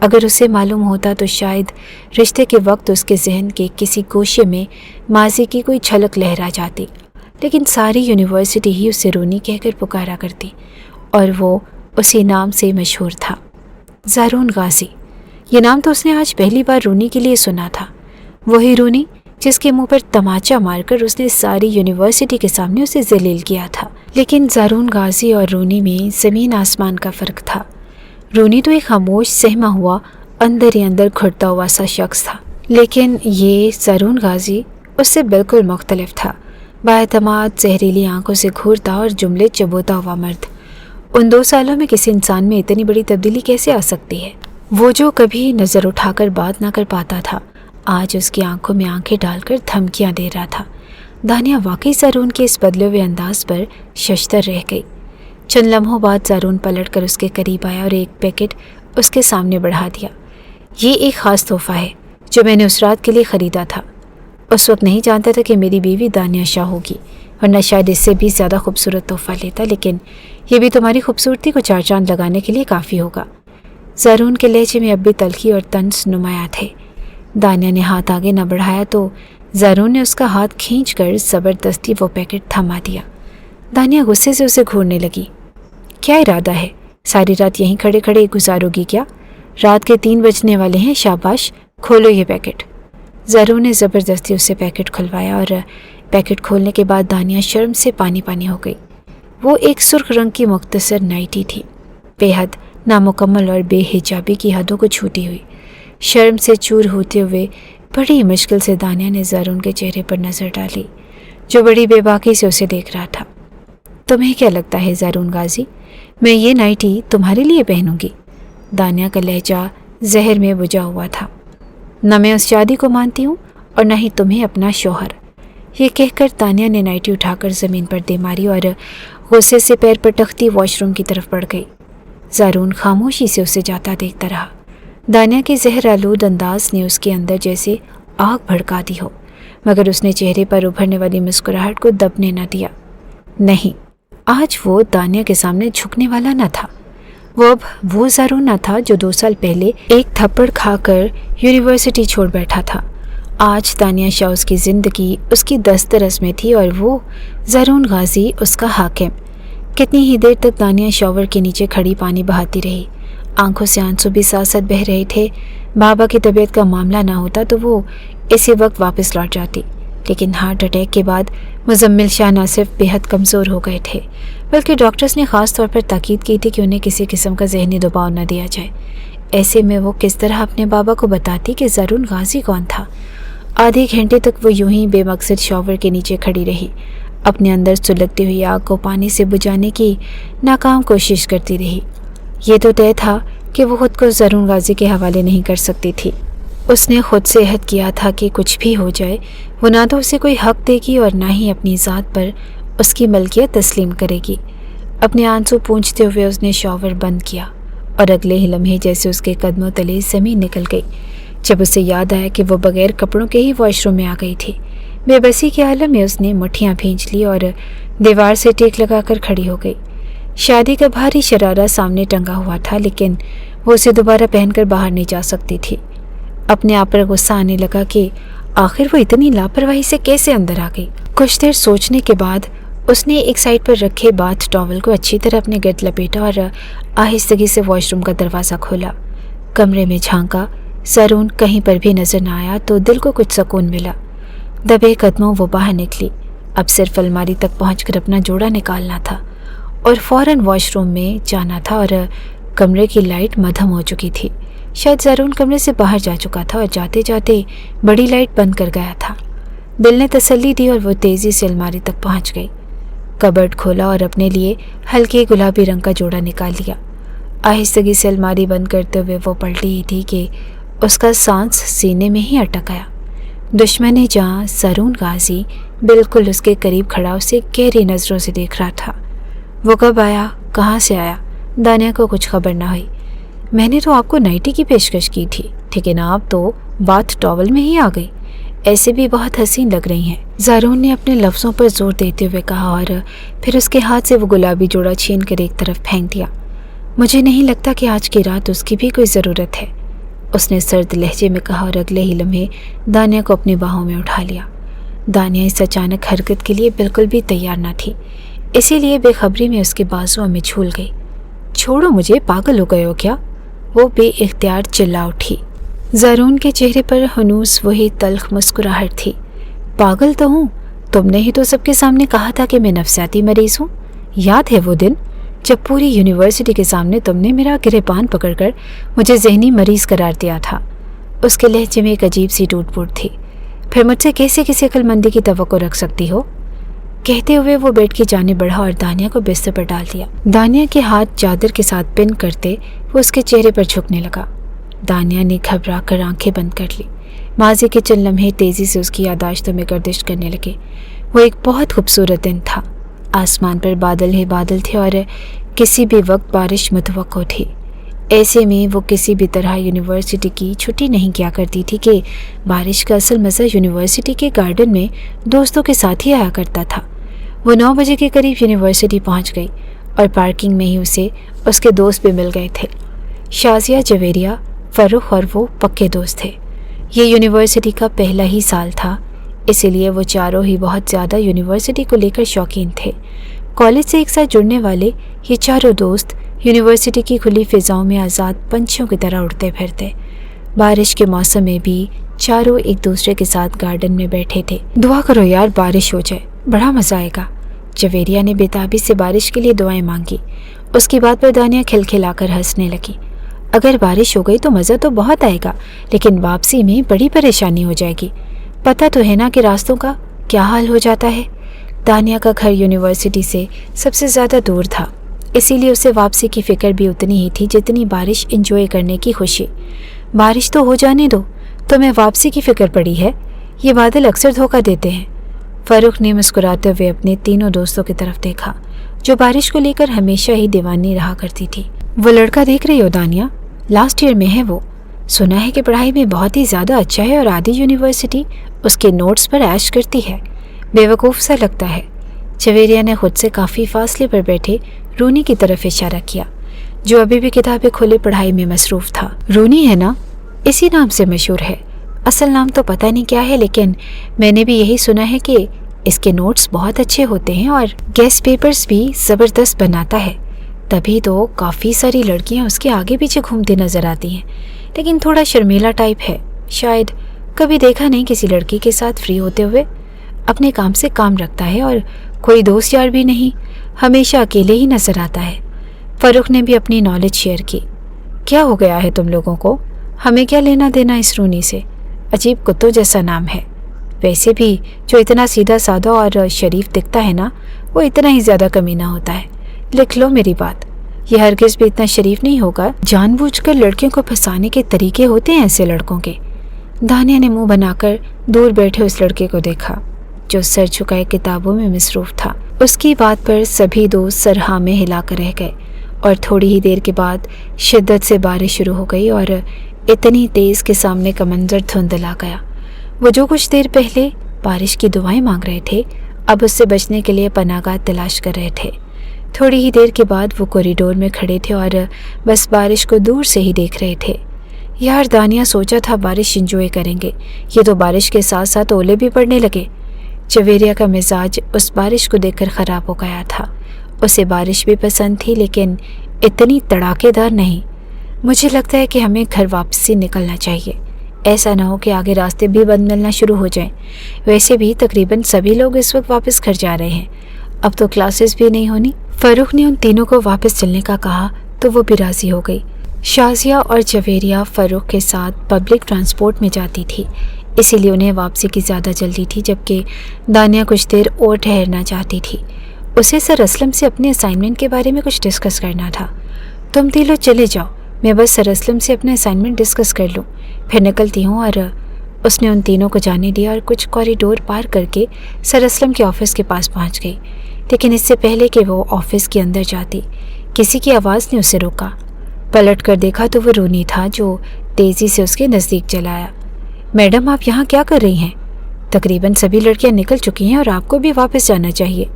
अगर उसे मालूम होता तो शायद रिश्ते के वक्त उसके जहन के किसी गोशे में माजी की कोई झलक लहरा जाती, लेकिन सारी यूनिवर्सिटी ही उसे रूनी कहकर पुकारा करती और वो उसी नाम से मशहूर था, ज़ारून गाजी। ये नाम तो उसने आज पहली बार रूनी के लिए सुना था। वही रूनी जिसके मुंह पर तमाचा मारकर उसने सारी यूनिवर्सिटी के सामने उसे जलील किया था। लेकिन ज़ारून गाजी और रूनी में ज़मीन आसमान का फ़र्क था। रूनी तो एक खामोश सहमा हुआ अंदर ही अंदर घुटता हुआ सा शख्स था, लेकिन ये ज़ारून गाजी उससे बिल्कुल मुख्तलिफ था। बाएतमाद, जहरीली आंखों से घूरता और जुमले चबोता हुआ मर्द। उन 2 सालों में किसी इंसान में इतनी बड़ी तब्दीली कैसे आ सकती है? वो जो कभी नज़र उठाकर बात ना कर पाता था, आज उसकी आंखों में आंखें डालकर धमकियां दे रहा था। दानिया वाकई ज़ारून के इस बदले हुए अंदाज पर शशतर रह गई। चंद लम्हों बाद ज़ारून पलटकर उसके करीब आया और एक पैकेट उसके सामने बढ़ा दिया। ये एक ख़ास तोहफ़ा है जो मैंने उस रात के लिए ख़रीदा था। उस वक्त नहीं जानता था कि मेरी बीवी दानिया शाह होगी, वरना शायद इससे भी ज़्यादा खूबसूरत तोहफ़ा लेता, लेकिन ये भी तुम्हारी खूबसूरती को चार चांद लगाने के लिए काफ़ी होगा। ज़ारून के लहजे में अब भी तल्खी और तंज नुमाया थे। दानिया ने हाथ आगे न बढ़ाया तो ज़ारून ने उसका हाथ खींचकर ज़बरदस्ती वो पैकेट थमा दिया। दानिया गुस्से से उसे घूरने लगी। क्या इरादा है? सारी रात यहीं खड़े खड़े गुजारोगी क्या? रात के 3 बजने वाले हैं, शाबाश, खोलो ये पैकेट। ज़ारून ने ज़बरदस्ती उससे पैकेट खुलवाया और पैकेट खोलने के बाद दानिया शर्म से पानी पानी हो गई। वो एक सुर्ख रंग की मुख्तसर नाइटी थी, बेहद नामुकम्मल और बेहिजाबी की हदों को छूती हुई। शर्म से चूर होते हुए बड़ी मुश्किल से दानिया ने ज़ारून के चेहरे पर नज़र डाली, जो बड़ी बेबाकी से उसे देख रहा था। तुम्हें क्या लगता है ज़ारून गाजी, मैं ये नाइटी तुम्हारे लिए पहनूंगी? दानिया का लहजा जहर में बुझा हुआ था। न मैं उस शादी को मानती हूँ और न ही तुम्हें अपना शौहर। ये कहकर दानिया ने नाइटी उठाकर ज़मीन पर दे मारी और गुस्से से पैर पर टखती वॉशरूम की तरफ बढ़ गई। ज़ारून खामोशी से उसे जाता देखता रहा। दानिया के जहर आलूद अंदाज ने उसके अंदर जैसे आग भड़का दी हो, मगर उसने चेहरे पर उभरने वाली मुस्कुराहट को दबने न दिया। नहीं, आज वो दानिया के सामने झुकने वाला न था। वो अब वो ज़ारून न था जो 2 साल पहले एक थप्पड़ खाकर यूनिवर्सिटी छोड़ बैठा था। आज दानिया शाह उसकी ज़िंदगी, उसकी दस्तरस में थी और वो ज़ारून गाजी उसका हाकिम। कितनी ही देर तक दानिया शॉवर के नीचे खड़ी पानी बहाती रही। आंखों से आंसू भी साथ साथ बह रहे थे। बाबा की तबीयत का मामला ना होता तो वो इसी वक्त वापस लौट जाती, लेकिन हार्ट अटैक के बाद मुजम्मिल शाह न सिर्फ बेहद कमज़ोर हो गए थे, बल्कि डॉक्टर्स ने ख़ास तौर पर ताकीद की थी कि उन्हें किसी किस्म का जहनी दबाव न दिया जाए। ऐसे में वो किस तरह अपने बाबा को बताती कि ज़ारून गाजी कौन था? आधे घंटे तक वो यूं ही बेमकसद शॉवर के नीचे खड़ी रही, अपने अंदर सुलगती हुई आग को पानी से बुझाने की नाकाम कोशिश करती रही। ये तो तय था कि वो खुद को ज़ारून गाजी के हवाले नहीं कर सकती थी। उसने खुद से अहद किया था कि कुछ भी हो जाए वो ना तो उसे कोई हक देगी और ना ही अपनी ज़ात पर उसकी मलकियत तस्लीम करेगी। अपने आंसू पूंछते हुए उसने शॉवर बंद किया और अगले ही लम्हे जैसे उसके कदमों तले ज़मीन निकल गई, जब उसे याद आया कि वो बगैर कपड़ों के ही वॉशरूम में आ गई थी। बेबसी के आलम में उसने मुट्ठियाँ भींच ली और दीवार से टेक लगाकर खड़ी हो गई। शादी का भारी शरारा सामने टंगा हुआ था, लेकिन वो उसे दोबारा पहनकर बाहर नहीं जा सकती थी। अपने आप पर गुस्सा आने लगा कि आखिर वो इतनी लापरवाही से कैसे अंदर आ गई। कुछ देर सोचने के बाद उसने एक साइड पर रखे बाथ टॉवल को अच्छी तरह अपने गिर्द लपेटा और आहिस्तगी से वॉशरूम का दरवाज़ा खोला। कमरे में झांका, ज़ारून कहीं पर भी नजर न आया तो दिल को कुछ सुकून मिला। दबे कदमों वो बाहर निकली। अब सिर्फ अलमारी तक पहुंचकर अपना जोड़ा निकालना था और फौरन वॉशरूम में जाना था और कमरे की लाइट मद्धम हो चुकी थी। शायद ज़ारून कमरे से बाहर जा चुका था और जाते जाते बड़ी लाइट बंद कर गया था। दिल ने तसल्ली दी और वो तेज़ी से अलमारी तक पहुंच गई। कबर्ड खोला और अपने लिए हल्के गुलाबी रंग का जोड़ा निकाल लिया। आहिस्तगी से अलमारी बंद करते हुए वो पलटी ही थी कि उसका सांस सीने में ही अटक आया। दुश्मन जहाँ ज़ारून गाजी बिल्कुल उसके करीब खड़ा उसे गहरी नज़रों से देख रहा था। वो कब आया, कहाँ से आया, दानिया को कुछ खबर ना हुई। मैंने तो आपको नाइटी की पेशकश की थी, लेकिन आप तो बाथ टॉवल में ही आ गई। ऐसे भी बहुत हसीन लग रही हैं, ज़ारून ने अपने लफ्ज़ों पर जोर देते हुए कहा और फिर उसके हाथ से वो गुलाबी जोड़ा छीन कर एक तरफ फेंक दिया। मुझे नहीं लगता कि आज की रात उसकी भी कोई ज़रूरत है, उसने सर्द लहजे में कहा और अगले ही लम्हे दानिया को अपनी बाहों में उठा लिया। दानिया इस अचानक हरकत के लिए बिल्कुल भी तैयार न थी, इसीलिए बेखबरी में उसके बाजुओं में झूल गई। छोड़ो मुझे, पागल हो गए हो क्या? वो बेइख्तियार चिल्ला उठी। ज़ारून के चेहरे पर हनूस वही तल्ख मुस्कुराहट थी। पागल तो हूँ, तुमने ही तो सबके सामने कहा था कि मैं नफसियाती मरीज़ हूँ। याद है वो दिन जब पूरी यूनिवर्सिटी के सामने तुमने मेरा गिरेबान पकड़कर मुझे जहनी मरीज़ करार दिया था। उसके लहजे में एक अजीब सी टूट फूट थी। फिर मुझसे कैसे किसी अक्लमंदी की तवक्को रख सकती हो? कहते हुए वो बेड की जाने बढ़ा और दानिया को बिस्तर पर डाल दिया। दानिया के हाथ चादर के साथ पिन करते वो उसके चेहरे पर झुकने लगा। दानिया ने घबरा कर आंखें बंद कर ली। माजी के चंद लम्हे तेज़ी से उसकी याददाश्तों में गर्दिश करने लगे। वो एक बहुत खूबसूरत दिन था। आसमान पर बादल ही बादल थे और किसी भी वक्त बारिश मुतवक्को थी। ऐसे में वो किसी भी तरह यूनिवर्सिटी की छुट्टी नहीं किया करती थी कि बारिश का असल मज़ा यूनिवर्सिटी के गार्डन में दोस्तों के साथ ही आया करता था। वो 9 बजे के करीब यूनिवर्सिटी पहुंच गई और पार्किंग में ही उसे उसके दोस्त भी मिल गए थे। शाज़िया, जवेरिया, फ़रुख और वो पक्के दोस्त थे। ये यूनिवर्सिटी का पहला ही साल था, इसीलिए वो चारों ही बहुत ज़्यादा यूनिवर्सिटी को लेकर शौकीन थे। कॉलेज से एक साथ जुड़ने वाले ये चारों दोस्त यूनिवर्सिटी की खुली फ़िज़ाओं में आज़ाद पंछियों की तरह उड़ते फिरते। बारिश के मौसम में भी चारों एक दूसरे के साथ गार्डन में बैठे थे। दुआ करो यार बारिश हो जाए, बड़ा मज़ा आएगा। जवेरिया ने बेताबी से बारिश के लिए दुआएं मांगी। उसकी बात पर दानिया खिलखिलाकर हंसने लगी। अगर बारिश हो गई तो मज़ा तो बहुत आएगा, लेकिन वापसी में बड़ी परेशानी हो जाएगी। पता तो है ना कि रास्तों का क्या हाल हो जाता है। दानिया का घर यूनिवर्सिटी से सबसे ज़्यादा दूर था, इसीलिए उसे वापसी की फ़िक्र भी उतनी ही थी जितनी बारिश एंजॉय करने की खुशी। बारिश तो हो जाने दो, तो मैं वापसी की फ़िक्र पड़ी है। ये बादल अक्सर धोखा देते हैं। फ़रुख ने मुस्कुराते हुए अपने तीनों दोस्तों की तरफ देखा, जो बारिश को लेकर हमेशा ही दीवानी रहा करती थी। वो लड़का देख रही हो दानिया, लास्ट ईयर में है वो। सुना है कि पढ़ाई में बहुत ही ज़्यादा अच्छा है और आधी यूनिवर्सिटी उसके नोट्स पर ऐश करती है। बेवकूफ़ सा लगता है। जवेरिया ने खुद से काफ़ी फासले पर बैठे रूनी की तरफ इशारा किया, जो अभी भी किताबें खोले पढ़ाई में मसरूफ़ था। रूनी है ना, इसी नाम से मशहूर है। असल नाम तो पता नहीं क्या है, लेकिन मैंने भी यही सुना है कि इसके नोट्स बहुत अच्छे होते हैं और गेस्ट पेपर्स भी ज़बरदस्त बनाता है। तभी तो काफ़ी सारी लड़कियां उसके आगे पीछे घूमती नज़र आती हैं। लेकिन थोड़ा शर्मीला टाइप है, शायद कभी देखा नहीं किसी लड़की के साथ फ्री होते हुए। अपने काम से काम रखता है और कोई दोस्त यार भी नहीं, हमेशा अकेले ही नज़र आता है। फ़रुख ने भी अपनी नॉलेज शेयर की। क्या हो गया है तुम लोगों को? हमें क्या लेना देना इस रूनी से? अजीब कुत्तों जैसा नाम है। वैसे भी जो इतना सीधा साधा और शरीफ दिखता है ना, वो इतना ही ज़्यादा कमीना होता है। लिख लो मेरी बात, ये हरगिज़ भी इतना शरीफ नहीं होगा। जानबूझकर लड़कियों को फंसाने के तरीके होते हैं ऐसे लड़कों के। दानिया ने मुंह बनाकर दूर बैठे उस लड़के को देखा, जो सर झुकाए किताबों में मसरूफ़ था। उसकी बात पर सभी दोस्त सर हाँ में हिलाकर रह गए और थोड़ी ही देर के बाद शिद्दत से बारिश शुरू हो गई और इतनी तेज़ के सामने का मंजर धुंधला गया। वो जो कुछ देर पहले बारिश की दुआएं मांग रहे थे, अब उससे बचने के लिए पनाहगाह तलाश कर रहे थे। थोड़ी ही देर के बाद वो कॉरिडोर में खड़े थे और बस बारिश को दूर से ही देख रहे थे। यार, दानिया सोचा था बारिश एंजॉय करेंगे, ये तो बारिश के साथ साथ ओले भी पड़ने लगे। जवेरिया का मिजाज उस बारिश को देखकर ख़राब हो गया था। उसे बारिश भी पसंद थी, लेकिन इतनी तड़ाकेदार नहीं। मुझे लगता है कि हमें घर वापसी निकलना चाहिए। ऐसा ना हो कि आगे रास्ते भी बंद मिलना शुरू हो जाएं। वैसे भी तकरीबन सभी लोग इस वक्त वापस घर जा रहे हैं, अब तो क्लासेस भी नहीं होनी। फ़रुख ने उन तीनों को वापस चलने का कहा तो वो भी राज़ी हो गई। शाज़िया और जवेरिया फ़रुख के साथ पब्लिक ट्रांसपोर्ट में जाती थी, इसीलिए उन्हें वापसी की ज़्यादा जल्दी थी, जबकि दानिया कुछ देर और ठहरना चाहती थी। उसे सर असलम से अपने असाइनमेंट के बारे में कुछ डिस्कस करना था। तुम तीनों चले जाओ, मैं बस सर असलम से अपना असाइनमेंट डिस्कस कर लूँ, फिर निकलती हूँ। और उसने उन तीनों को जाने दिया और कुछ कॉरिडोर पार करके सर असलम के ऑफ़िस के पास पहुँच गई। लेकिन इससे पहले कि वो ऑफ़िस के अंदर जाती, किसी की आवाज़ ने उसे रोका। पलट कर देखा तो वो रूनी था, जो तेज़ी से उसके नज़दीक चला आया। मैडम, आप यहाँ क्या कर रही हैं? तकरीबन सभी लड़कियाँ निकल चुकी हैं और आपको भी वापस जाना चाहिए।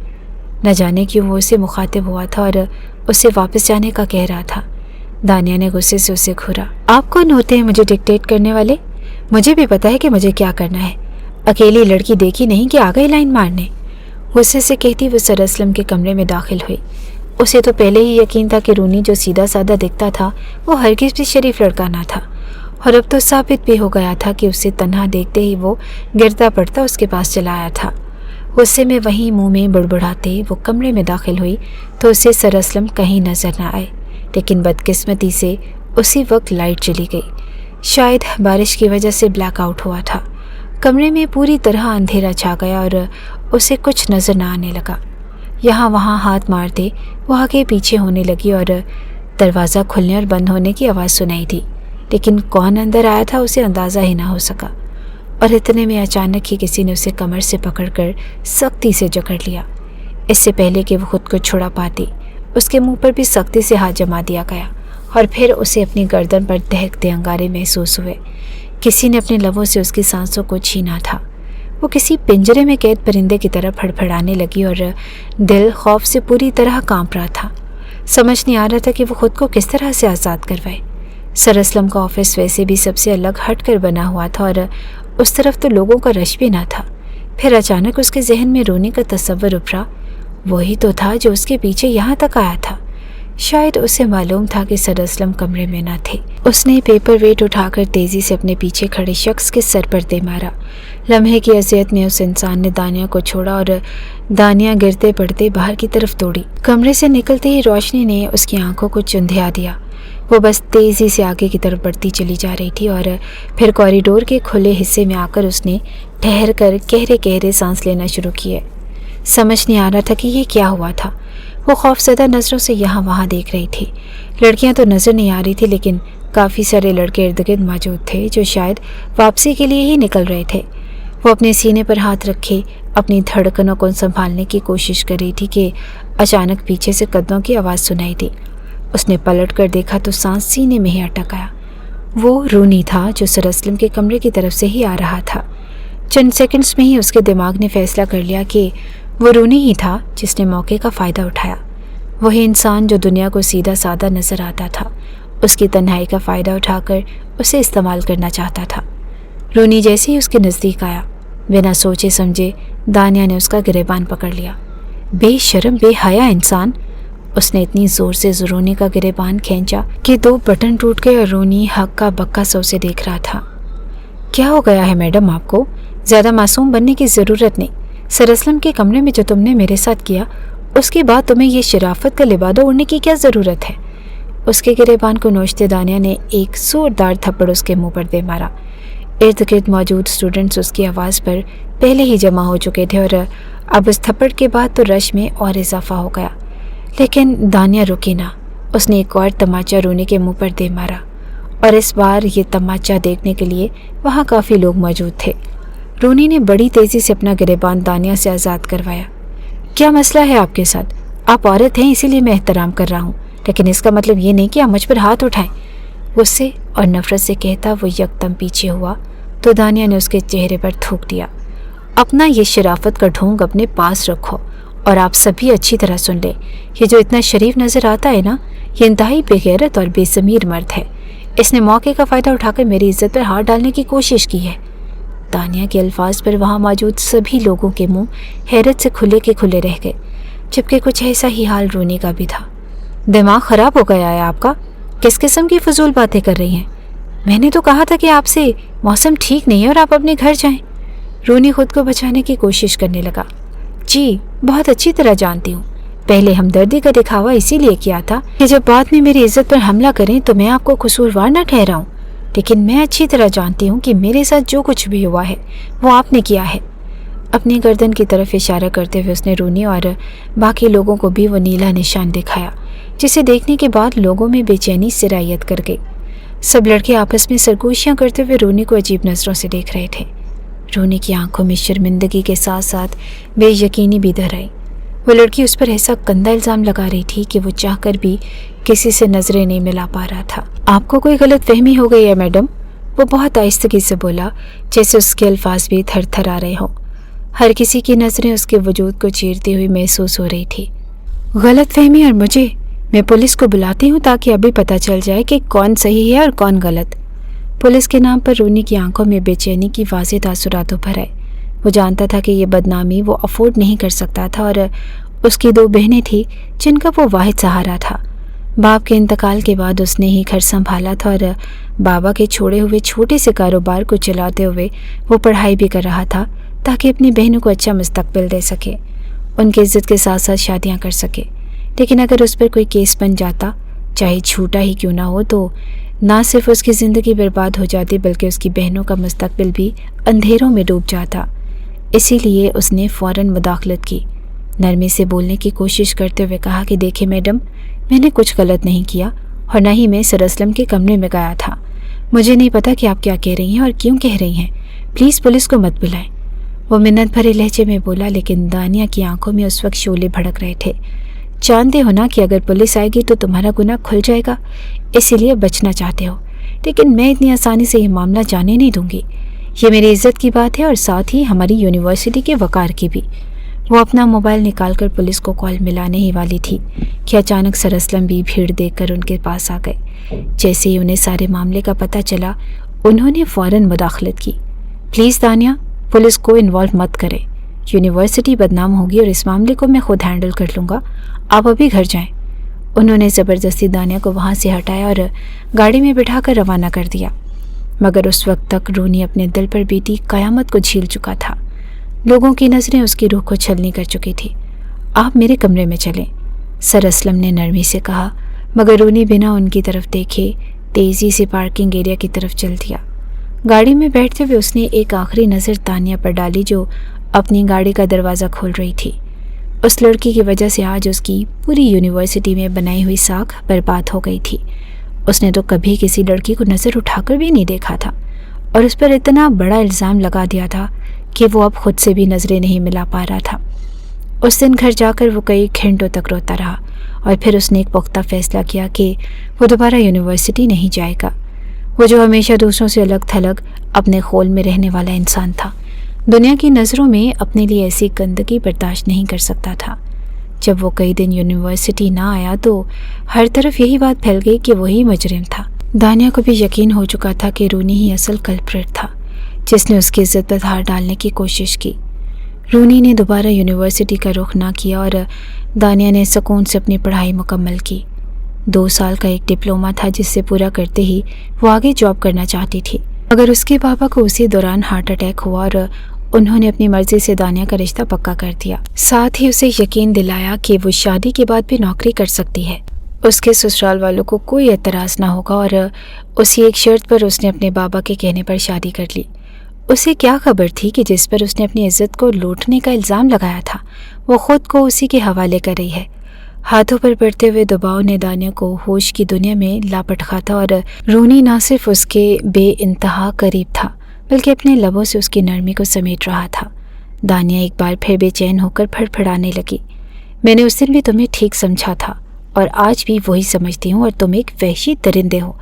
न जाने क्यों वो उससे मुखातिब हुआ था और उससे वापस जाने का कह रहा था। दानिया ने गुस्से से उसे घूरा। आप कौन होते हैं मुझे डिक्टेट करने वाले? मुझे भी पता है कि मुझे क्या करना है। अकेली लड़की देखी नहीं कि आ गई लाइन मारने। गुस्से से कहती वो सर असलम के कमरे में दाखिल हुई। उसे तो पहले ही यकीन था कि रूनी जो सीधा साधा दिखता था वो हरगिज़ भी शरीफ लड़का ना था, और अब तो साबित भी हो गया था कि उसे तन्हा देखते ही वो गिरता पड़ता उसके पास चला आया था। गुस्से में वहीं मुंह में बुड़बुड़ाते वो कमरे में दाखिल हुई तो उसे सर असलम कहीं नजर न आए। लेकिन बदकिस्मती से उसी वक्त लाइट चली गई। शायद बारिश की वजह से ब्लैकआउट हुआ था। कमरे में पूरी तरह अंधेरा छा गया और उसे कुछ नज़र न आने लगा। यहाँ वहाँ हाथ मारते वो आगे पीछे होने लगी और दरवाज़ा खुलने और बंद होने की आवाज़ सुनाई दी। लेकिन कौन अंदर आया था उसे अंदाज़ा ही ना हो सका। और इतने में अचानक ही किसी ने उसे कमर से पकड़कर सख्ती से जकड़ लिया। इससे पहले कि वो खुद को छुड़ा पाती, उसके मुंह पर भी सख्ती से हाथ जमा दिया गया और फिर उसे अपनी गर्दन पर दहकते अंगारे महसूस हुए। किसी ने अपने लबों से उसकी सांसों को छीना था। वो किसी पिंजरे में कैद परिंदे की तरह फड़फड़ाने लगी और दिल खौफ से पूरी तरह कांप रहा था। समझ नहीं आ रहा था कि वो खुद को किस तरह से आज़ाद करवाए। सर असलम का ऑफिस वैसे भी सबसे अलग हट कर बना हुआ था और उस तरफ तो लोगों का रश भी ना था। फिर अचानक उसके जहन में रोने का तस्वर उभरा। वही तो था जो उसके पीछे यहाँ तक आया था। शायद उसे मालूम था कि सर असलम कमरे में ना थे। उसने पेपर वेट उठाकर तेजी से अपने पीछे खड़े शख्स के सर पर दे मारा। लम्हे की अज़ियत में उस इंसान ने दानिया को छोड़ा और दानिया गिरते पड़ते बाहर की तरफ दौड़ी। कमरे से निकलते ही रोशनी ने उसकी आंखों को चुंधिया दिया। वो बस तेज़ी से आगे की तरफ बढ़ती चली जा रही थी और फिर कॉरिडोर के खुले हिस्से में आकर उसने ठहर कर गहरे गहरे सांस लेना शुरू किए। समझ नहीं आ रहा था कि ये क्या हुआ था। वो खौफज़दा नज़रों से यहाँ वहाँ देख रही थी। लड़कियाँ तो नज़र नहीं आ रही थी, लेकिन काफ़ी सारे लड़के इर्द गिर्द मौजूद थे जो शायद वापसी के लिए ही निकल रहे थे। वो अपने सीने पर हाथ रखे अपनी धड़कनों को संभालने की कोशिश कर रही थी कि अचानक पीछे से कदमों की आवाज़ सुनाई दी। उसने पलट कर देखा तो सांस सीने में ही अटक आया। वो रूनी था जो सर असलम के कमरे की तरफ से ही आ रहा था। चंद सेकंड्स में ही उसके दिमाग ने फैसला कर लिया कि वो रूनी ही था जिसने मौके का फ़ायदा उठाया। वही इंसान जो दुनिया को सीधा साधा नज़र आता था, उसकी तन्हाई का फ़ायदा उठाकर उसे इस्तेमाल करना चाहता था। रूनी जैसे ही उसके नज़दीक आया, बिना सोचे समझे दानिया ने उसका गिरेबान पकड़ लिया। बेशर्म बेहया इंसान! उसने इतनी ज़ोर से रूनी का गिरेबान खींचा कि 2 बटन टूट गए और रूनी हक्का बक्का से उसे देख रहा था। क्या हो गया है मैडम आपको? ज़्यादा मासूम बनने की ज़रूरत नहीं। सर असलम के कमरे में जो तुमने मेरे साथ किया, उसके बाद तुम्हें ये शराफत का लिबादा ओढ़ने की क्या ज़रूरत है? उसके गिरेबान को नोचते दानिया ने एक जोरदार थप्पड़ उसके मुंह पर दे मारा। इर्द गिर्द मौजूद स्टूडेंट्स उसकी आवाज़ पर पहले ही जमा हो चुके थे और अब उस थप्पड़ के बाद तो रश में और इजाफा हो गया। लेकिन दानिया रुकी ना। उसने एक और तमाचा रूनी के मुंह पर दे मारा और इस बार ये तमाचा देखने के लिए वहाँ काफ़ी लोग मौजूद थे। रूनी ने बड़ी तेज़ी से अपना गिरेबान दानिया से आज़ाद करवाया। क्या मसला है आपके साथ? आप औरत हैं इसीलिए मैं एहतराम कर रहा हूँ, लेकिन इसका मतलब ये नहीं कि आप मुझ पर हाथ उठाएं। गुस्से और नफरत से कहता वो यकदम पीछे हुआ तो दानिया ने उसके चेहरे पर थूक दिया। अपना ये शराफत का ढोंग अपने पास रखो और आप सभी अच्छी तरह सुन ले। ये जो इतना शरीफ नज़र आता है ना, ये इंतहाई बेगैरत और बेज़मीर मर्द है। इसने मौके का फ़ायदा उठाकर मेरी इज्जत पर हाथ डालने की कोशिश की है। दानिया के अल्फाज पर वहाँ मौजूद सभी लोगों के मुंह हैरत से खुले के खुले रह गए, जबकि कुछ ऐसा ही हाल रूनी का भी था। दिमाग ख़राब हो गया है आपका? किस किस्म की फजूल बातें कर रही हैं? मैंने तो कहा था कि आपसे मौसम ठीक नहीं है और आप अपने घर जाएं। रूनी खुद को बचाने की कोशिश करने लगा। जी, बहुत अच्छी तरह जानती हूँ। पहले हमदर्दी का दिखावा इसीलिए किया था कि जब बाद में मेरी इज्जत पर हमला करें तो मैं आपको कसूरवार न ठहराऊं, लेकिन मैं अच्छी तरह जानती हूँ कि मेरे साथ जो कुछ भी हुआ है वो आपने किया है। अपनी गर्दन की तरफ इशारा करते हुए उसने रूनी और बाकी लोगों को भी वो नीला निशान दिखाया, जिसे देखने के बाद लोगों में बेचैनी सिरायत कर गई। सब लड़के आपस में सरगोशियाँ करते हुए रूनी को अजीब नज़रों से देख रहे थे। रूनी की आंखों में शर्मिंदगी के साथ साथ बेयकीनी भी धर आई। वो लड़की उस पर ऐसा गंदा इल्ज़ाम लगा रही थी कि वो चाहकर भी किसी से नज़रें नहीं मिला पा रहा था। आपको कोई गलत फहमी हो गई है मैडम? वो बहुत आहिस्तगी से बोला, जैसे उसके अल्फाज भी थर थर आ रहे हों। हर किसी की नज़रें उसके वजूद को चीरती हुई महसूस हो रही थी। गलत फहमी और मुझे? मैं पुलिस को बुलाती हूँ ताकि अभी पता चल जाए कि कौन सही है और कौन गलत। पुलिस के नाम पर रूनी की आंखों में बेचैनी की वाज़ेह तासुरात उभर आए। वो जानता था कि ये बदनामी वो अफोर्ड नहीं कर सकता था और उसकी 2 बहनें थी जिनका वो वाहिद सहारा था। बाप के इंतकाल के बाद उसने ही घर संभाला था और बाबा के छोड़े हुए छोटे से कारोबार को चलाते हुए वो पढ़ाई भी कर रहा था ताकि अपनी बहनों को अच्छा मुस्तकबिल दे सके, उनकी इज्जत के साथ साथ शादियाँ कर सके। लेकिन अगर उस पर कोई केस बन जाता, चाहे झूठा ही क्यों ना हो, तो ना सिर्फ उसकी ज़िंदगी बर्बाद हो जाती बल्कि उसकी बहनों का मुस्तकबिल भी अंधेरों में डूब जाता। इसीलिए उसने फ़ौरन मुदाखलत की। नरमी से बोलने की कोशिश करते हुए कहा कि देखिए मैडम, मैंने कुछ गलत नहीं किया और न ही मैं सर असलम के कमरे में गया था। مجھے نہیں پتا کہ آپ کیا کہہ رہی ہیں اور کیوں کہہ رہی ہیں، پلیز پولیس کو مت بلائیں، وہ منت بھرے لہجے میں بولا، لیکن دانیہ کی آنکھوں میں اس وقت شعلے بھڑک رہے تھے۔ جانتے ہو نا کہ اگر پولیس آئے گی تو تمہارا گناہ کھل جائے گا، اسی لیے بچنا چاہتے ہو، لیکن میں اتنی آسانی سے یہ معاملہ جانے نہیں دوں گی۔ یہ میری عزت کی بات ہے اور ساتھ ہی ہماری یونیورسٹی کے وقار کی بھی۔ وہ اپنا موبائل نکال کر پولیس کو کال ملانے ہی والی تھی کہ اچانک سر اسلم بھی بھیڑ دیکھ کر ان کے پاس آ گئے۔ جیسے ہی انہیں سارے معاملے کا پتہ چلا، انہوں نے فوراً مداخلت کی۔ پلیز دانیہ، پولیس کو انوالو مت کرے، یونیورسٹی بدنام ہوگی اور اس معاملے کو میں خود ہینڈل کر لوں گا، آپ ابھی گھر جائیں۔ انہوں نے زبردستی دانیہ کو وہاں سے ہٹایا اور گاڑی میں بٹھا کر روانہ کر دیا، مگر اس وقت تک رونی اپنے دل پر بیتی قیامت کو جھیل چکا تھا۔ لوگوں کی نظریں اس کی روح کو چھلنی کر چکی تھی۔ آپ میرے کمرے میں چلیں، سر اسلم نے نرمی سے کہا، مگر رونی بنا ان کی طرف دیکھے تیزی سے پارکنگ ایریا کی طرف چل دیا۔ گاڑی میں بیٹھتے ہوئے اس نے ایک آخری نظر دانیہ پر ڈالی جو اپنی گاڑی کا دروازہ کھول رہی تھی۔ اس لڑکی کی وجہ سے آج اس کی پوری یونیورسٹی میں بنائی ہوئی ساکھ برباد ہو گئی تھی۔ اس نے تو کبھی کسی لڑکی کو نظر اٹھا کر بھی نہیں دیکھا تھا اور اس پر اتنا بڑا الزام لگا دیا تھا کہ وہ اب خود سے بھی نظریں نہیں ملا پا رہا تھا۔ اس دن گھر جا کر وہ کئی گھنٹوں تک روتا رہا اور پھر اس نے ایک پختہ فیصلہ کیا کہ وہ دوبارہ یونیورسٹی نہیں جائے گا۔ وہ جو ہمیشہ دوسروں سے الگ تھلگ اپنے خول میں رہنے والا انسان تھا، دنیا کی نظروں میں اپنے لیے ایسی گندگی برداشت نہیں کر سکتا تھا۔ جب وہ کئی دن یونیورسٹی نہ آیا تو ہر طرف یہی بات پھیل گئی کہ وہی مجرم تھا۔ دانیہ کو بھی یقین ہو چکا تھا کہ رونی ہی اصل کلپریٹ تھا جس نے اس کی عزت پر دھار ڈالنے کی کوشش کی۔ رونی نے دوبارہ یونیورسٹی کا رخ نہ کیا اور دانیہ نے سکون سے اپنی پڑھائی مکمل کی۔ 2 سال کا ایک ڈپلومہ تھا جس سے پورا کرتے ہی وہ آگے جاب کرنا چاہتی تھی، مگر اس کے بابا کو اسی دوران ہارٹ اٹیک ہوا اور انہوں نے اپنی مرضی سے دانیہ کا رشتہ پکا کر دیا، ساتھ ہی اسے یقین دلایا کہ وہ شادی کے بعد بھی نوکری کر سکتی ہے۔ اس کے سسرال والوں کو کوئی اعتراض نہ ہوگا اور اسی ایک شرط پر اس نے اپنے بابا کے کہنے پر شادی کر لی۔ اسے کیا خبر تھی کہ جس پر اس نے اپنی عزت کو لوٹنے کا الزام لگایا تھا وہ خود کو اسی کے حوالے کر رہی ہے۔ ہاتھوں پر پڑتے ہوئے دباؤ نے دانیہ کو ہوش کی دنیا میں لاپٹ کھا تھا اور رونی نہ صرف اس کے بے انتہا قریب تھا بلکہ اپنے لبوں سے اس کی نرمی کو سمیٹ رہا تھا۔ دانیہ ایک بار پھر بے چین ہو کر پھڑ پھڑانے لگی۔ میں نے اس دن بھی تمہیں ٹھیک سمجھا تھا اور آج بھی وہی سمجھتی ہوں، اور تم ایک وحشی درندے ہو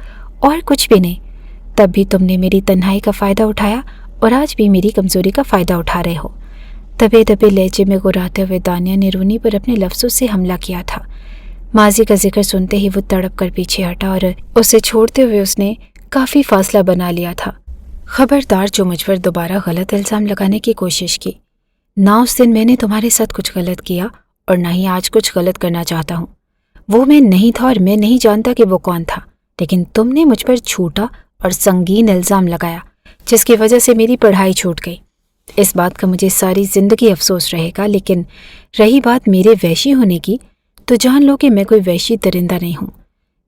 اور کچھ بھی نہیں۔ تب بھی تم نے میری تنہائی کا فائدہ اٹھایا اور آج بھی میری کمزوری کا فائدہ اٹھا رہے ہو۔ دبے دبے لہجے میں گراتے ہوئے دانیہ نے رونی پر اپنے لفظوں سے حملہ کیا تھا۔ ماضی کا ذکر سنتے ہی وہ تڑپ کر پیچھے ہٹا اور اسے چھوڑتے ہوئے اس نے کافی فاصلہ بنا لیا تھا۔ خبردار جو مجھ پر دوبارہ غلط الزام لگانے کی کوشش کی۔ نہ اس دن میں نے تمہارے ساتھ کچھ غلط کیا اور نہ ہی آج کچھ غلط کرنا چاہتا ہوں۔ وہ میں نہیں تھا اور میں نہیں جانتا کہ وہ کون تھا، لیکن تم نے مجھ پر جھوٹا اور سنگین الزام لگایا جس کی وجہ سے میری پڑھائی چھوٹ گئی۔ اس بات کا مجھے ساری زندگی افسوس رہے گا، لیکن رہی بات میرے وحشی ہونے کی تو جان لو کہ میں کوئی وحشی درندہ نہیں ہوں۔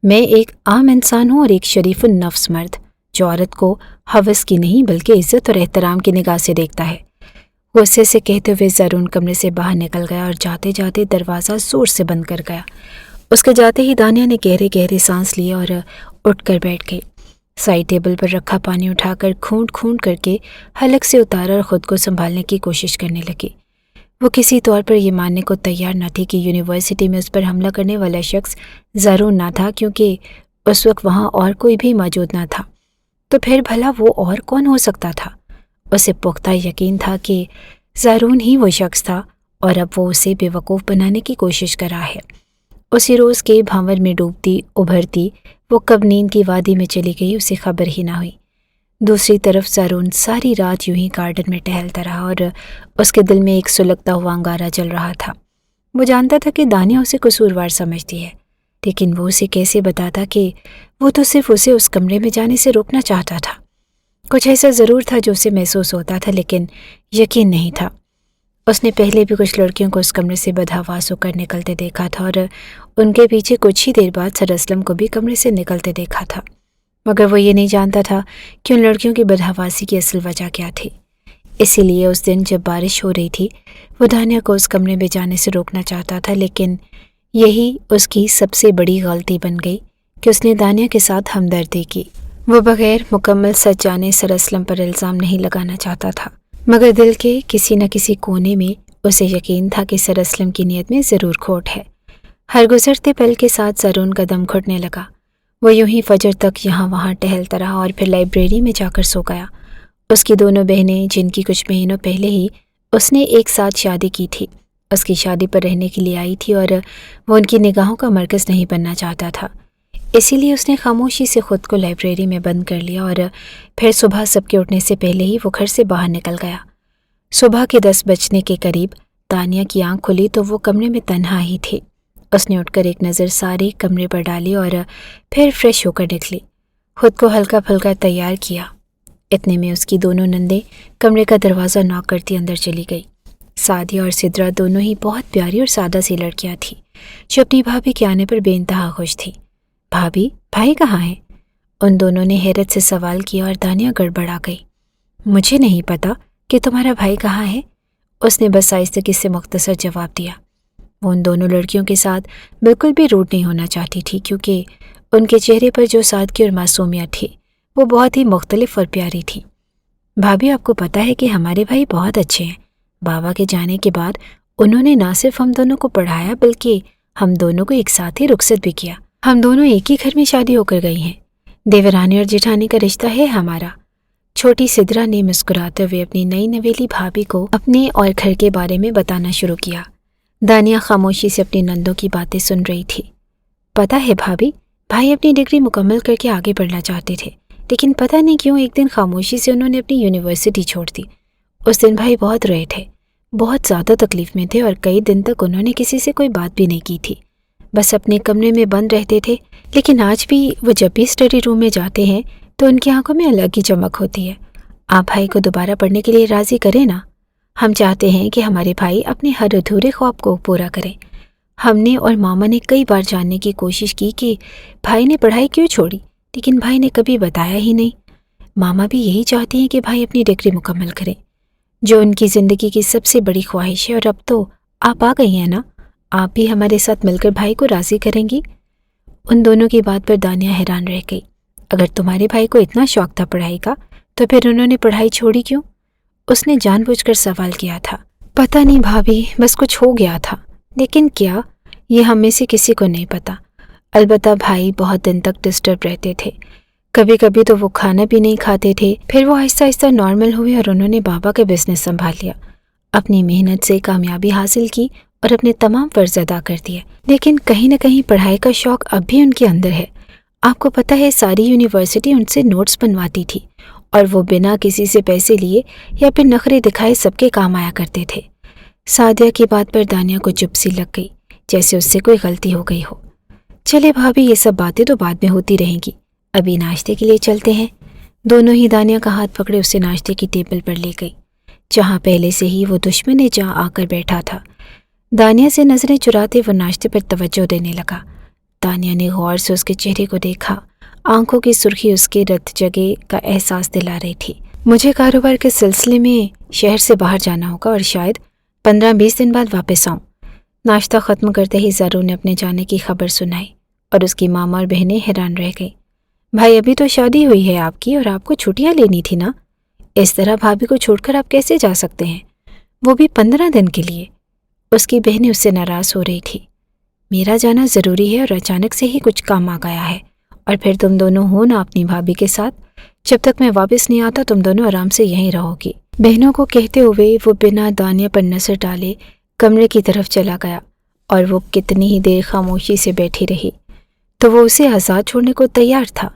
میں ایک عام انسان ہوں اور ایک شریف النفس مرد جو عورت کو ہوس کی نہیں بلکہ عزت اور احترام کی نگاہ سے دیکھتا ہے۔ غصے سے کہتے ہوئے زرون کمرے سے باہر نکل گیا اور جاتے جاتے دروازہ زور سے بند کر گیا۔ اس کے جاتے ہی دانیہ نے گہرے گہرے سانس لیے اور اٹھ کر بیٹھ گئی۔ سائڈ ٹیبل پر رکھا پانی اٹھا کر گھونٹ گھونٹ کر کے حلق سے اتارا اور خود کو سنبھالنے کی کوشش کرنے لگی۔ وہ کسی طور پر یہ ماننے کو تیار نہ تھی کہ یونیورسٹی میں اس پر حملہ کرنے والا شخص زرون نہ تھا، کیونکہ اس وقت وہاں اور کوئی بھی موجود نہ تھا۔ تو پھر بھلا وہ اور کون ہو سکتا تھا؟ اسے پختہ یقین تھا کہ زرون ہی وہ شخص تھا اور اب وہ اسے بے وقوف بنانے کی کوشش کر رہا ہے۔ اسی روز کے بھنور میں ڈوبتی ابھرتی وہ کب نیند کی وادی میں چلی گئی اسے خبر ہی نہ ہوئی۔ دوسری طرف زرون ساری رات یوں ہی گارڈن میں ٹہلتا رہا اور اس کے دل میں ایک سلگتا ہوا انگارہ جل رہا تھا۔ وہ جانتا تھا کہ دانیہ اسے قصوروار سمجھتی ہے، لیکن وہ اسے کیسے بتاتا کہ وہ تو صرف اسے اس کمرے میں جانے سے روکنا چاہتا تھا۔ کچھ ایسا ضرور تھا جو اسے محسوس ہوتا تھا، لیکن یقین نہیں تھا۔ اس نے پہلے بھی کچھ لڑکیوں کو اس کمرے سے بدحواس ہو کر نکلتے دیکھا تھا اور ان کے پیچھے کچھ ہی دیر بعد سر اسلم کو بھی کمرے سے نکلتے دیکھا تھا، مگر وہ یہ نہیں جانتا تھا کہ ان لڑکیوں کی بدحواسی کی اصل وجہ کیا تھی۔ اسی لیے اس دن جب بارش ہو رہی تھی وہ دانیہ کو اس کمرے میں جانے سے روکنا چاہتا تھا، لیکن یہی اس کی سب سے بڑی غلطی بن گئی کہ اس نے دانیہ کے ساتھ ہمدردی کی۔ वो बगैर मुकम्मल सच जाने सर असलम पर इल्ज़ाम नहीं लगाना चाहता था, मगर दिल के किसी न किसी कोने में उसे यकीन था कि सर असलम की नीयत में ज़रूर खोट है। हर गुज़रते पल के साथ ज़रून का दम घुटने लगा। वो यूं ही फजर तक यहाँ वहाँ टहलता रहा और फिर लाइब्रेरी में जाकर सो गया। उसकी दोनों बहनें, जिनकी कुछ महीनों पहले ही उसने एक साथ शादी की थी, उसकी शादी पर रहने के लिए आई थी और वो उनकी निगाहों का मरकज़ नहीं बनना चाहता था। इसीलिए उसने खामोशी से ख़ुद को लाइब्रेरी में बंद कर लिया और फिर सुबह सबके उठने से पहले ही वो घर से बाहर निकल गया। सुबह के 10 बजने के करीब तानिया की आंख खुली तो वो कमरे में तन्हा ही थी। उसने उठकर एक नज़र सारे कमरे पर डाली और फिर फ्रेश होकर निकली। खुद को हल्का फुल्का तैयार किया। इतने में उसकी दोनों नंदें कमरे का दरवाज़ा नॉक करती अंदर चली गई। सादिया और सिद्रा दोनों ही बहुत प्यारी और सादा सी लड़कियां थीं, जो अपनी भाभी के आने पर बेइंतहा खुश थीं। भाभी, भाई कहाँ हैं? उन दोनों ने हैरत से सवाल किया और दानिया गड़बड़ा गई। मुझे नहीं पता कि तुम्हारा भाई कहाँ है, उसने बस आहिस्तगी से मुख्तसर जवाब दिया। वो उन दोनों लड़कियों के साथ बिल्कुल भी रूड नहीं होना चाहती थी, क्योंकि उनके चेहरे पर जो सादगी और मासूमियत थी वो बहुत ही मुख्तलिफ और प्यारी थी। भाभी, आपको पता है कि हमारे भाई बहुत अच्छे हैं। बाबा के जाने के बाद उन्होंने ना सिर्फ हम दोनों को पढ़ाया, बल्कि हम दोनों को एक साथ ही रुखसत भी किया। हम दोनों एक ही घर में शादी होकर गई हैं। देवरानी और जेठानी का रिश्ता है हमारा। छोटी सिद्रा ने मुस्कुराते हुए अपनी नई नवेली भाभी को अपने और घर के बारे में बताना शुरू किया। दानिया खामोशी से अपनी नंदों की बातें सुन रही थी। पता है भाभी, भाई अपनी डिग्री मुकम्मल करके आगे बढ़ना चाहते थे, लेकिन पता नहीं क्यों एक दिन खामोशी से उन्होंने अपनी यूनिवर्सिटी छोड़ दी। उस दिन भाई बहुत रोए थे, बहुत ज़्यादा तकलीफ में थे और कई दिन तक उन्होंने किसी से कोई बात भी नहीं की थी। बस अपने कमरे में बंद रहते थे। लेकिन आज भी वो जब भी स्टडी रूम में जाते हैं तो उनकी आंखों में अलग ही चमक होती है। आप भाई को दोबारा पढ़ने के लिए राज़ी करें ना। हम चाहते हैं कि हमारे भाई अपने हर अधूरे ख्वाब को पूरा करें। हमने और मामा ने कई बार जानने की कोशिश की कि भाई ने पढ़ाई क्यों छोड़ी, लेकिन भाई ने कभी बताया ही नहीं। मामा भी यही चाहती हैं कि भाई अपनी डिग्री मुकम्मल करें, जो उनकी ज़िंदगी की सबसे बड़ी ख्वाहिश है। और अब तो आप आ गई हैं ना, आप भी हमारे साथ मिलकर भाई को राज़ी करेंगी। उन दोनों की बात पर दानिया हैरान रह गई। अगर तुम्हारे भाई को इतना शौक था पढ़ाई का, तो फिर उन्होंने पढ़ाई छोड़ी क्यों? उसने जानबूझकर सवाल किया था। पता नहीं भाभी, बस कुछ हो गया था, लेकिन क्या, ये हम में से किसी को नहीं पता। अलबत्ता भाई बहुत दिन तक डिस्टर्ब रहते थे। कभी कभी तो वो खाना भी नहीं खाते थे। फिर वो आहिस्ता आहिस्ता नॉर्मल हुए और उन्होंने बाबा का बिजनेस संभाल लिया। अपनी मेहनत से कामयाबी हासिल की और अपने तमाम फ़र्ज अदा कर दिए। लेकिन कहीं न कहीं पढ़ाई का शौक़ अब भी उनके अंदर है। आपको पता है, सारी यूनिवर्सिटी उनसे नोट्स बनवाती थी और वो बिना किसी से पैसे लिए या फिर नखरे दिखाए सबके काम आया करते थे। सादिया की बात पर दानिया को चुप सी लग गई, जैसे उससे कोई गलती हो गई हो। चले भाभी, ये सब बातें तो बाद में होती रहेंगी, अभी नाश्ते के लिए चलते हैं। दोनों ही दानिया का हाथ पकड़े उसे नाश्ते की टेबल पर ले गई, जहाँ पहले से ही वो दुश्मन ने जहाँ आकर बैठा था। दानिया से नजरें चुराते वो नाश्ते पर तवज्जो देने लगा। दानिया ने गौर से उसके चेहरे को देखा। आंखों की सुर्खी उसके रत जगह का एहसास दिला रही थी। मुझे कारोबार के सिलसिले में शहर से बाहर जाना होगा और शायद 15-20 दिन बाद वापस आऊँ। नाश्ता ख़त्म करते ही ज़रून ने अपने जाने की खबर सुनाई और उसकी मामा और बहनें हैरान रह गई। भाई, अभी तो शादी हुई है आपकी और आपको छुट्टियाँ लेनी थी ना। इस तरह भाभी को छोड़कर आप कैसे जा सकते हैं, वो भी 15 दिन के लिए। उसकी बहनें उससे नाराज़ हो रही थी। मेरा जाना ज़रूरी है और अचानक से ही कुछ काम आ गया है, और फिर तुम दोनों हो ना अपनी भाभी के साथ। जब तक मैं वापस नहीं आता तुम दोनों आराम से यहीं रहोगी। बहनों को कहते हुए वो बिना दानिया पर नजर डाले कमरे की तरफ चला गया और वो कितनी ही देर खामोशी से बैठी रही तो वो उसे आज़ाद छोड़ने को तैयार था।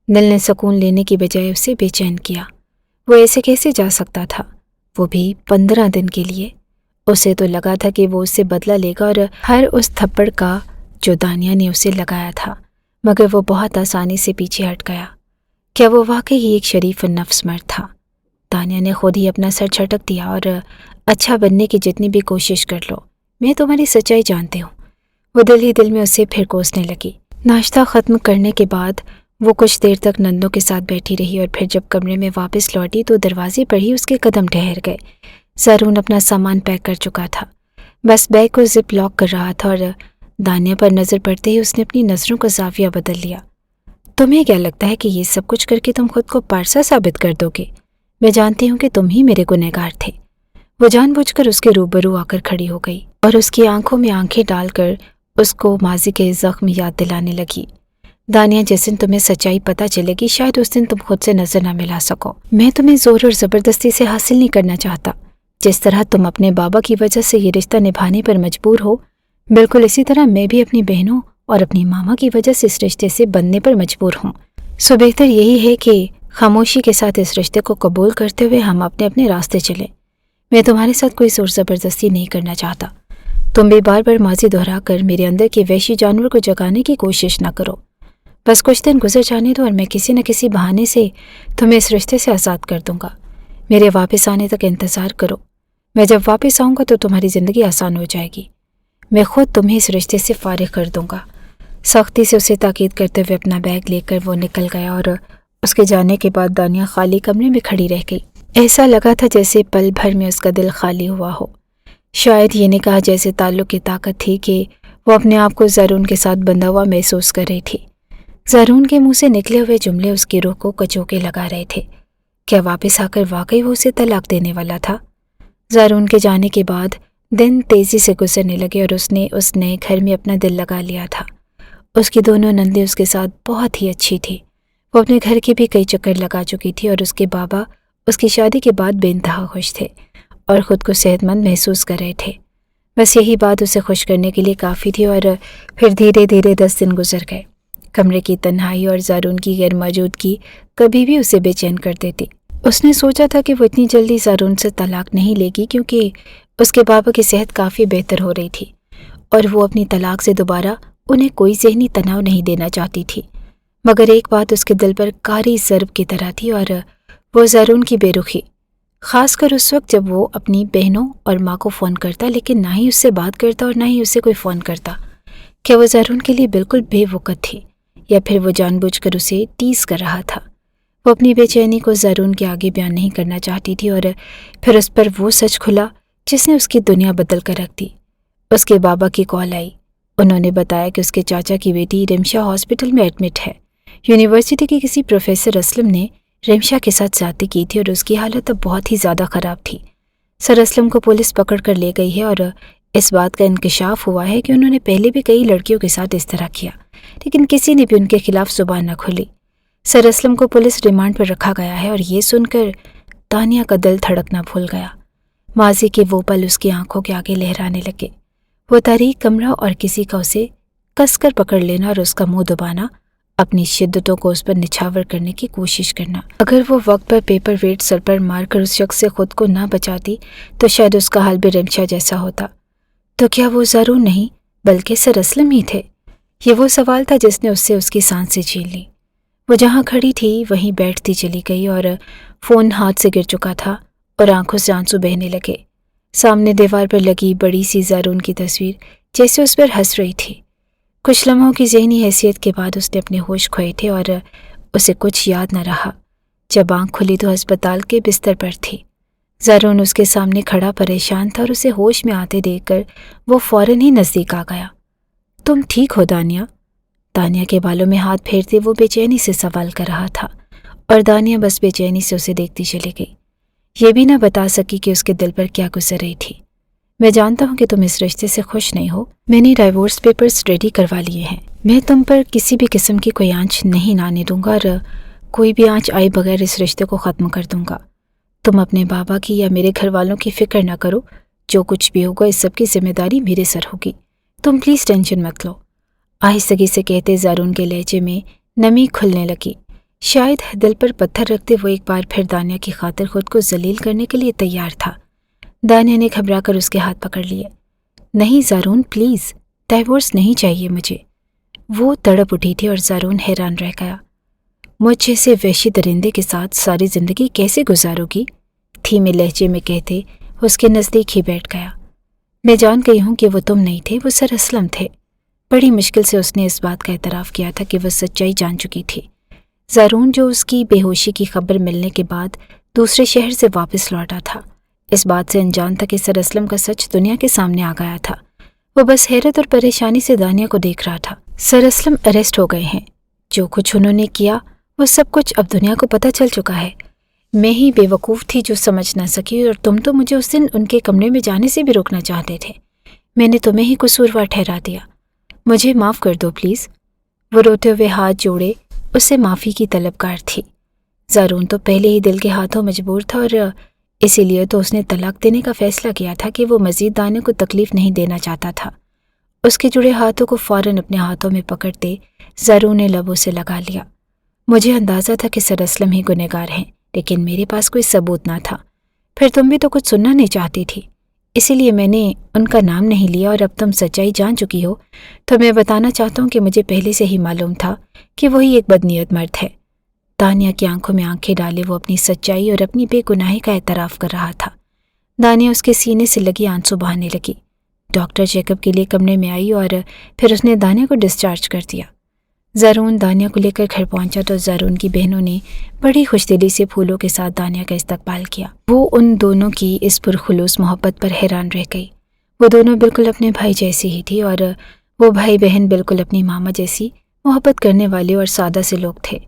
दिल ने सुकून लेने की बजाय उसे बेचैन किया। वो ऐसे कैसे जा सकता था, वो भी 15 दिन के लिए। उसे तो लगा था कि वो उससे बदला लेगा और हर उस थप्पड़ का जो दानिया ने उसे लगाया था, मगर वो बहुत आसानी से पीछे हट गया। क्या वो वाकई ही एक शरीफ नफ्स मर्द था? दानिया ने खुद ही अपना सर झटक दिया और अच्छा बनने की जितनी भी कोशिश कर लो, मैं तुम्हारी सच्चाई जानती हूँ। वो दिल ही दिल में उसे फिर कोसने लगी। नाश्ता ख़त्म करने के बाद वो कुछ देर तक नंदों के साथ बैठी रही और फिर जब कमरे में वापस लौटी तो दरवाजे पर ही उसके कदम ठहर गए। ज़रून अपना सामान पैक कर चुका था, बस बैग को जिप लॉक कर रहा था और दानिया पर नज़र पड़ते ही उसने अपनी नज़रों का ज़ाविया बदल लिया। تمہیں کیا لگتا ہے کہ یہ سب کچھ کر کے تم خود کو پارسا ثابت کر دو گے؟ میں جانتی ہوں کہ تم ہی میرے گنہگار تھے۔ وہ جان بوجھ کر اس کے روبرو آ کر کھڑی ہو گئی اور اس کی آنکھوں میں آنکھیں ڈال کر اس کو ماضی کے زخم یاد دلانے لگی۔ دانیہ، جس دن تمہیں سچائی پتہ چلے گی شاید اس دن تم خود سے نظر نہ ملا سکو۔ میں تمہیں زور اور زبردستی سے حاصل نہیں کرنا چاہتا۔ جس طرح تم اپنے بابا کی وجہ سے یہ رشتہ نبھانے پر مجبور ہو، بالکل اسی طرح میں بھی اپنی بہنوں اور اپنی ماما کی وجہ سے اس رشتے سے بننے پر مجبور ہوں۔ سو بہتر یہی ہے کہ خاموشی کے ساتھ اس رشتے کو قبول کرتے ہوئے ہم اپنے اپنے راستے چلیں۔ میں تمہارے ساتھ کوئی زور زبردستی نہیں کرنا چاہتا۔ تم بھی بار بار ماضی دہرا کر میرے اندر کے وحشی جانور کو جگانے کی کوشش نہ کرو۔ بس کچھ دن گزر جانے دو اور میں کسی نہ کسی بہانے سے تمہیں اس رشتے سے آزاد کر دوں گا۔ میرے واپس آنے تک انتظار کرو۔ میں جب واپس آؤں گا تو تمہاری زندگی آسان ہو جائے گی۔ میں خود تمہیں اس رشتے سے فارغ کر دوں گا۔ سختی سے اسے تاکید کرتے ہوئے اپنا بیگ لے کر وہ نکل گیا اور اس کے جانے کے بعد دانیہ خالی کمرے میں کھڑی رہ گئی۔ ایسا لگا تھا جیسے پل بھر میں اس کا دل خالی ہوا ہو۔ شاید یہ نکاح جیسے تعلق کی طاقت تھی کہ وہ اپنے آپ کو زارون کے ساتھ بندھا ہوا محسوس کر رہی تھی۔ زارون کے منہ سے نکلے ہوئے جملے اس کی روح کو کچوکے لگا رہے تھے۔ کیا واپس آ کر واقعی وہ اسے طلاق دینے والا تھا؟ زارون کے جانے کے بعد دن تیزی سے گزرنے لگے اور اس نے اس نئے گھر میں اپنا دل لگا لیا تھا۔ اس کی دونوں نندیں اس کے ساتھ بہت ہی اچھی تھی۔ وہ اپنے گھر کے بھی کئی چکر لگا چکی تھی اور اس کے بابا اس کی شادی کے بعد بے انتہا خوش تھے اور خود کو صحت مند محسوس کر رہے تھے۔ بس یہی بات اسے خوش کرنے کے لیے کافی تھی اور پھر دھیرے دھیرے 10 دن گزر گئے۔ کمرے کی تنہائی اور زارون کی غیر موجودگی کبھی بھی اسے بے چین کر دیتی۔ اس نے سوچا تھا کہ وہ اتنی جلدی زارون سے طلاق نہیں لے گی کیونکہ اس کے بابا کی صحت کافی بہتر ہو رہی تھی اور وہ اپنی طلاق سے دوبارہ انہیں کوئی ذہنی تناؤ نہیں دینا چاہتی تھی۔ مگر ایک بات اس کے دل پر کاری ضرب کی طرح تھی اور وہ زارون کی بے رخی، خاص کر اس وقت جب وہ اپنی بہنوں اور ماں کو فون کرتا لیکن نہ ہی اس سے بات کرتا اور نہ ہی اسے کوئی فون کرتا۔ کیا وہ زارون کے لیے بالکل بے وقت تھی یا پھر وہ جان بوجھ کر اسے ٹیز کر رہا تھا؟ وہ اپنی بے چینی کو زارون کے آگے بیان نہیں کرنا چاہتی تھی اور پھر اس پر وہ سچ کھلا جس نے اس کی دنیا بدل کر رکھ دی۔ اس کے بابا کی کال آئی۔ انہوں نے بتایا کہ اس کے چاچا کی بیٹی رمشا ہاسپٹل میں ایڈمٹ ہے۔ یونیورسٹی کے کسی پروفیسر اسلم نے رمشا کے ساتھ زیادتی کی تھی اور اس کی حالت اب بہت ہی زیادہ خراب تھی۔ سر اسلم کو پولیس پکڑ کر لے گئی ہے اور اس بات کا انکشاف ہوا ہے کہ انہوں نے پہلے بھی کئی لڑکیوں کے ساتھ اس طرح کیا لیکن کسی نے بھی ان کے خلاف زبان نہ کھولی۔ سر اسلم کو پولیس ریمانڈ پر رکھا گیا ہے اور یہ سن کر دانیہ کا دل دھڑکنا بھول گیا۔ ماضی کے وہ پل اس کی آنکھوں کے آگے لہرانے لگے۔ وہ تاریک کمرہ اور کسی کا اسے کس کر پکڑ لینا اور اس کا منہ دبانا، اپنی شدتوں کو اس پر نچھاور کرنے کی کوشش کرنا۔ اگر وہ وقت پر پیپر ویٹ سر پر مار کر اس شخص سے خود کو نہ بچاتی تو شاید اس کا حال بھی رمشا جیسا ہوتا۔ تو کیا وہ ضرور نہیں بلکہ سر اسلم ہی تھے؟ یہ وہ سوال تھا جس نے اس سے اس کی سانسیں چھین لی۔ وہ جہاں کھڑی تھی وہیں بیٹھتی چلی گئی اور فون ہاتھ سے گر چکا تھا اور آنکھوں سے آنسو بہنے لگے۔ سامنے دیوار پر لگی بڑی سی زارون کی تصویر جیسے اس پر ہنس رہی تھی۔ کچھ لمحوں کی ذہنی حیثیت کے بعد اس نے اپنے ہوش کھوئے تھے اور اسے کچھ یاد نہ رہا۔ جب آنکھ کھلی تو ہسپتال کے بستر پر تھی۔ زارون اس کے سامنے کھڑا پریشان تھا اور اسے ہوش میں آتے دیکھ کر وہ فوراً ہی نزدیک آ گیا۔ تم ٹھیک ہو دانیہ؟ دانیہ کے بالوں میں ہاتھ پھیرتے وہ بے چینی سے سوال کر رہا تھا اور دانیہ بس بے چینی سے اسے دیکھتی چلی گئی۔ یہ بھی نہ بتا سکی کہ اس کے دل پر کیا گزر رہی تھی۔ میں جانتا ہوں کہ تم اس رشتے سے خوش نہیں ہو۔ میں نے ڈائیورس پیپرز ریڈی کروا لیے ہیں۔ میں تم پر کسی بھی قسم کی کوئی آنچ نہیں آنے دوں گا اور کوئی بھی آنچ آئے بغیر اس رشتے کو ختم کر دوں گا۔ تم اپنے بابا کی یا میرے گھر والوں کی فکر نہ کرو۔ جو کچھ بھی ہوگا اس سب کی ذمہ داری میرے سر ہوگی۔ تم پلیز ٹینشن مت لو۔ آہستگی سے کہتے زارون کے لہجے میں نمی کھلنے لگی۔ شاید دل پر پتھر رکھتے وہ ایک بار پھر دانیہ کی خاطر خود کو ذلیل کرنے کے لیے تیار تھا۔ دانیہ نے گھبرا کر اس کے ہاتھ پکڑ لیے۔ نہیں زارون پلیز، ڈائیورس نہیں چاہیے مجھے۔ وہ تڑپ اٹھی تھی اور زارون حیران رہ گیا۔ مجھ جیسے وحشی درندے کے ساتھ ساری زندگی کیسے گزارو گی؟ دھیمے لہجے میں کہتے اس کے نزدیک ہی بیٹھ گیا۔ میں جان گئی ہوں کہ وہ تم نہیں تھے، وہ سر اسلم تھے۔ بڑی مشکل سے اس نے اس بات کا اعتراف کیا تھا کہ وہ سچائی جان چکی تھی۔ زارون جو اس کی بے ہوشی کی خبر ملنے کے بعد دوسرے شہر سے واپس لوٹا تھا، اس بات سے انجان تھا کہ سر اسلم کا سچ دنیا کے سامنے آ گیا تھا۔ وہ بس حیرت اور پریشانی سے دانیہ کو دیکھ رہا تھا۔ سر اسلم اریسٹ ہو گئے ہیں، जो कुछ उन्होंने किया वो सब कुछ अब दुनिया को पता चल चुका है। मैं ही बेवकूफ़ थी जो समझ ना सकी, और तुम तो मुझे उस दिन उनके कमरे में जाने से भी रोकना चाहते थे। मैंने तुम्हें ही कसूरवार ठहरा दिया। मुझे माफ़ कर दो प्लीज़। वो रोते हुए हाथ जोड़े उससे माफ़ी की तलबगार थी। ज़ारून तो पहले ही दिल के हाथों मजबूर था, और इसीलिए तो उसने तलाक देने का फ़ैसला किया था कि वो मज़ीद दानिया को तकलीफ़ नहीं देना चाहता था। उसके जुड़े हाथों को फ़ौरन अपने हाथों में पकड़ते ज़ारून ने लबों से लगा लिया। मुझे अंदाज़ा था कि सर असलम ही गुनहगार हैं, लेकिन मेरे पास कोई सबूत ना था। फिर तुम भी तो कुछ सुनना नहीं चाहती थी, इसीलिए मैंने उनका नाम नहीं लिया। और अब तुम सच्चाई जान चुकी हो तो मैं बताना चाहता हूँ कि मुझे पहले से ही मालूम था कि वही एक बदनीयत मर्द है। दानिया की आंखों में आंखें डाले वो अपनी सच्चाई और अपनी बेगुनाही का एतराफ़ कर रहा था। दानिया उसके सीने से लगी आंसू बहाने लगी। डॉक्टर चेकअप के लिए कमरे में आई और फिर उसने दानिया को डिस्चार्ज कर दिया। ज़ारून दानिया को लेकर घर पहुंचा तो ज़ारून की बहनों ने बड़ी खुशदिली से फूलों के साथ दानिया का इस्तकबाल किया। वो उन दोनों की इस पुरखुलूस मोहब्बत पर हैरान रह गई। वो दोनों बिल्कुल अपने भाई जैसी ही थी, और वो भाई बहन बिल्कुल अपनी मामा जैसी मोहब्बत करने वाले और सादा से लोग थे।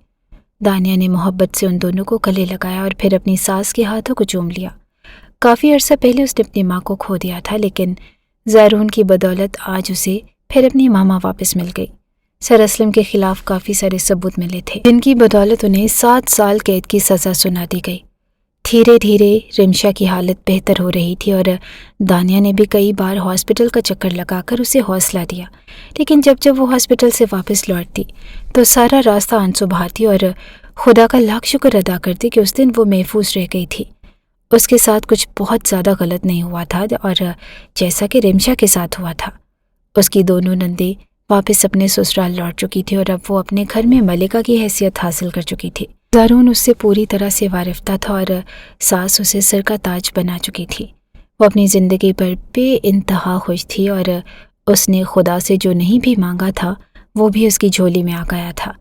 दानिया ने मोहब्बत से उन दोनों को गले लगाया और फिर अपनी सास के हाथों को चूम लिया। काफ़ी अरसा पहले उसने अपनी माँ को खो दिया था, लेकिन ज़ारून की बदौलत आज उसे फिर अपनी मामा वापस मिल गई। सर असलम के खिलाफ काफ़ी सारे सबूत मिले थे, जिनकी बदौलत उन्हें 7 साल कैद की सज़ा सुना दी गई। धीरे धीरे रिमशा की हालत बेहतर हो रही थी, और दानिया ने भी कई बार हॉस्पिटल का चक्कर लगाकर उसे हौसला दिया। लेकिन जब जब वो हॉस्पिटल से वापस लौटती तो सारा रास्ता आंसू बहाती और खुदा का लाख शुक्र अदा करती कि उस दिन वो महफूज रह गई थी। उसके साथ कुछ बहुत ज़्यादा गलत नहीं हुआ था, और जैसा कि रिमशा के साथ हुआ था। उसकी दोनों नंदे वापस अपने ससुराल लौट चुकी थी, और अब वो अपने घर में मलिका की हैसियत हासिल कर चुकी थी। ज़ारून उससे पूरी तरह से वारिफ्ता था, और सास उसे सिर का ताज बना चुकी थी। वो अपनी ज़िंदगी पर बेइंतहा खुश थी, और उसने खुदा से जो नहीं भी मांगा था वो भी उसकी झोली में आ गया था।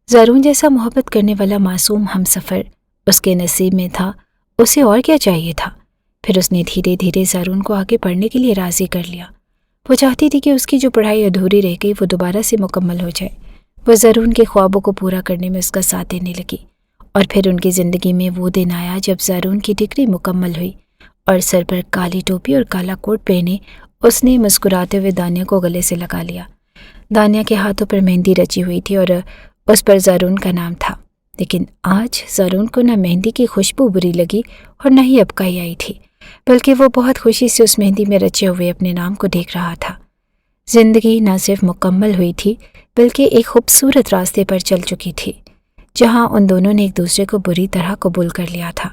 ज़ारून जैसा मोहब्बत करने वाला मासूम हमसफ़र उसके नसीब में था, उसे और क्या चाहिए था। फिर उसने धीरे धीरे ज़ारून को आगे पढ़ने के लिए राज़ी कर लिया। वो चाहती थी कि उसकी जो पढ़ाई अधूरी रह गई वो दोबारा से मुकम्मल हो जाए। वो ज़ारून के ख्वाबों को पूरा करने में उसका साथ देने लगी, और फिर उनकी ज़िंदगी में वो दिन आया जब ज़ारून की डिग्री मुकम्मल हुई और सर पर काली टोपी और काला कोट पहने उसने मुस्कुराते हुए दानिया को गले से लगा लिया। दानिया के हाथों पर मेहंदी रची हुई थी और उस पर ज़ारून का नाम था, लेकिन आज ज़ारून को न मेहंदी की खुशबू बुरी लगी और न ही अबकाई आई थी, बल्कि वो बहुत खुशी से उस मेहंदी में रचे हुए अपने नाम को देख रहा था। ज़िंदगी न सिर्फ मुकम्मल हुई थी बल्कि एक खूबसूरत रास्ते पर चल चुकी थी, जहां उन दोनों ने एक दूसरे को बुरी तरह कबूल कर लिया था,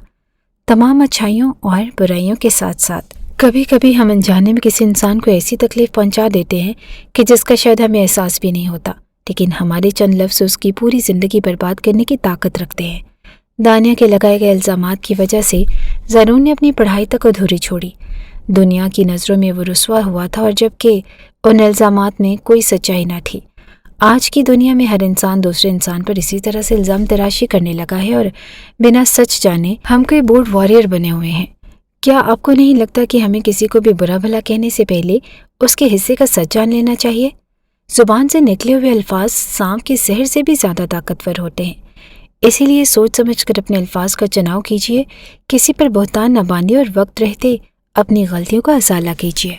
तमाम अच्छाइयों और बुराइयों के साथ साथ। कभी कभी हम अनजाने में किसी इंसान को ऐसी तकलीफ़ पहुंचा देते हैं कि जिसका शायद हमें एहसास भी नहीं होता, लेकिन हमारे चंद लफ्ज़ उसकी पूरी ज़िंदगी बर्बाद करने की ताकत रखते हैं। दानिया के लगाए गए इल्ज़ामात की वजह से ज़ारून ने अपनी पढ़ाई तक अधूरी छोड़ी। दुनिया की नज़रों में वो रुस्वा हुआ था, और जबकि उन इल्ज़ामात में कोई सच्चाई न थी। आज की दुनिया में हर इंसान दूसरे इंसान पर इसी तरह से इल्ज़ाम तराशी करने लगा है, और बिना सच जाने हम कोई बोल्ड वॉरियर बने हुए हैं। क्या आपको नहीं लगता कि हमें किसी को भी बुरा भला कहने से पहले उसके हिस्से का सच जान लेना चाहिए? ज़ुबान से निकले हुए अल्फाज सांप के जहर से भी ज़्यादा ताकतवर होते हैं। इसीलिए सोच समझ कर अपने अल्फाज का चुनाव कीजिए, किसी पर बहतान न बांधिए और वक्त रहते अपनी गलतियों का अज़ाला कीजिए।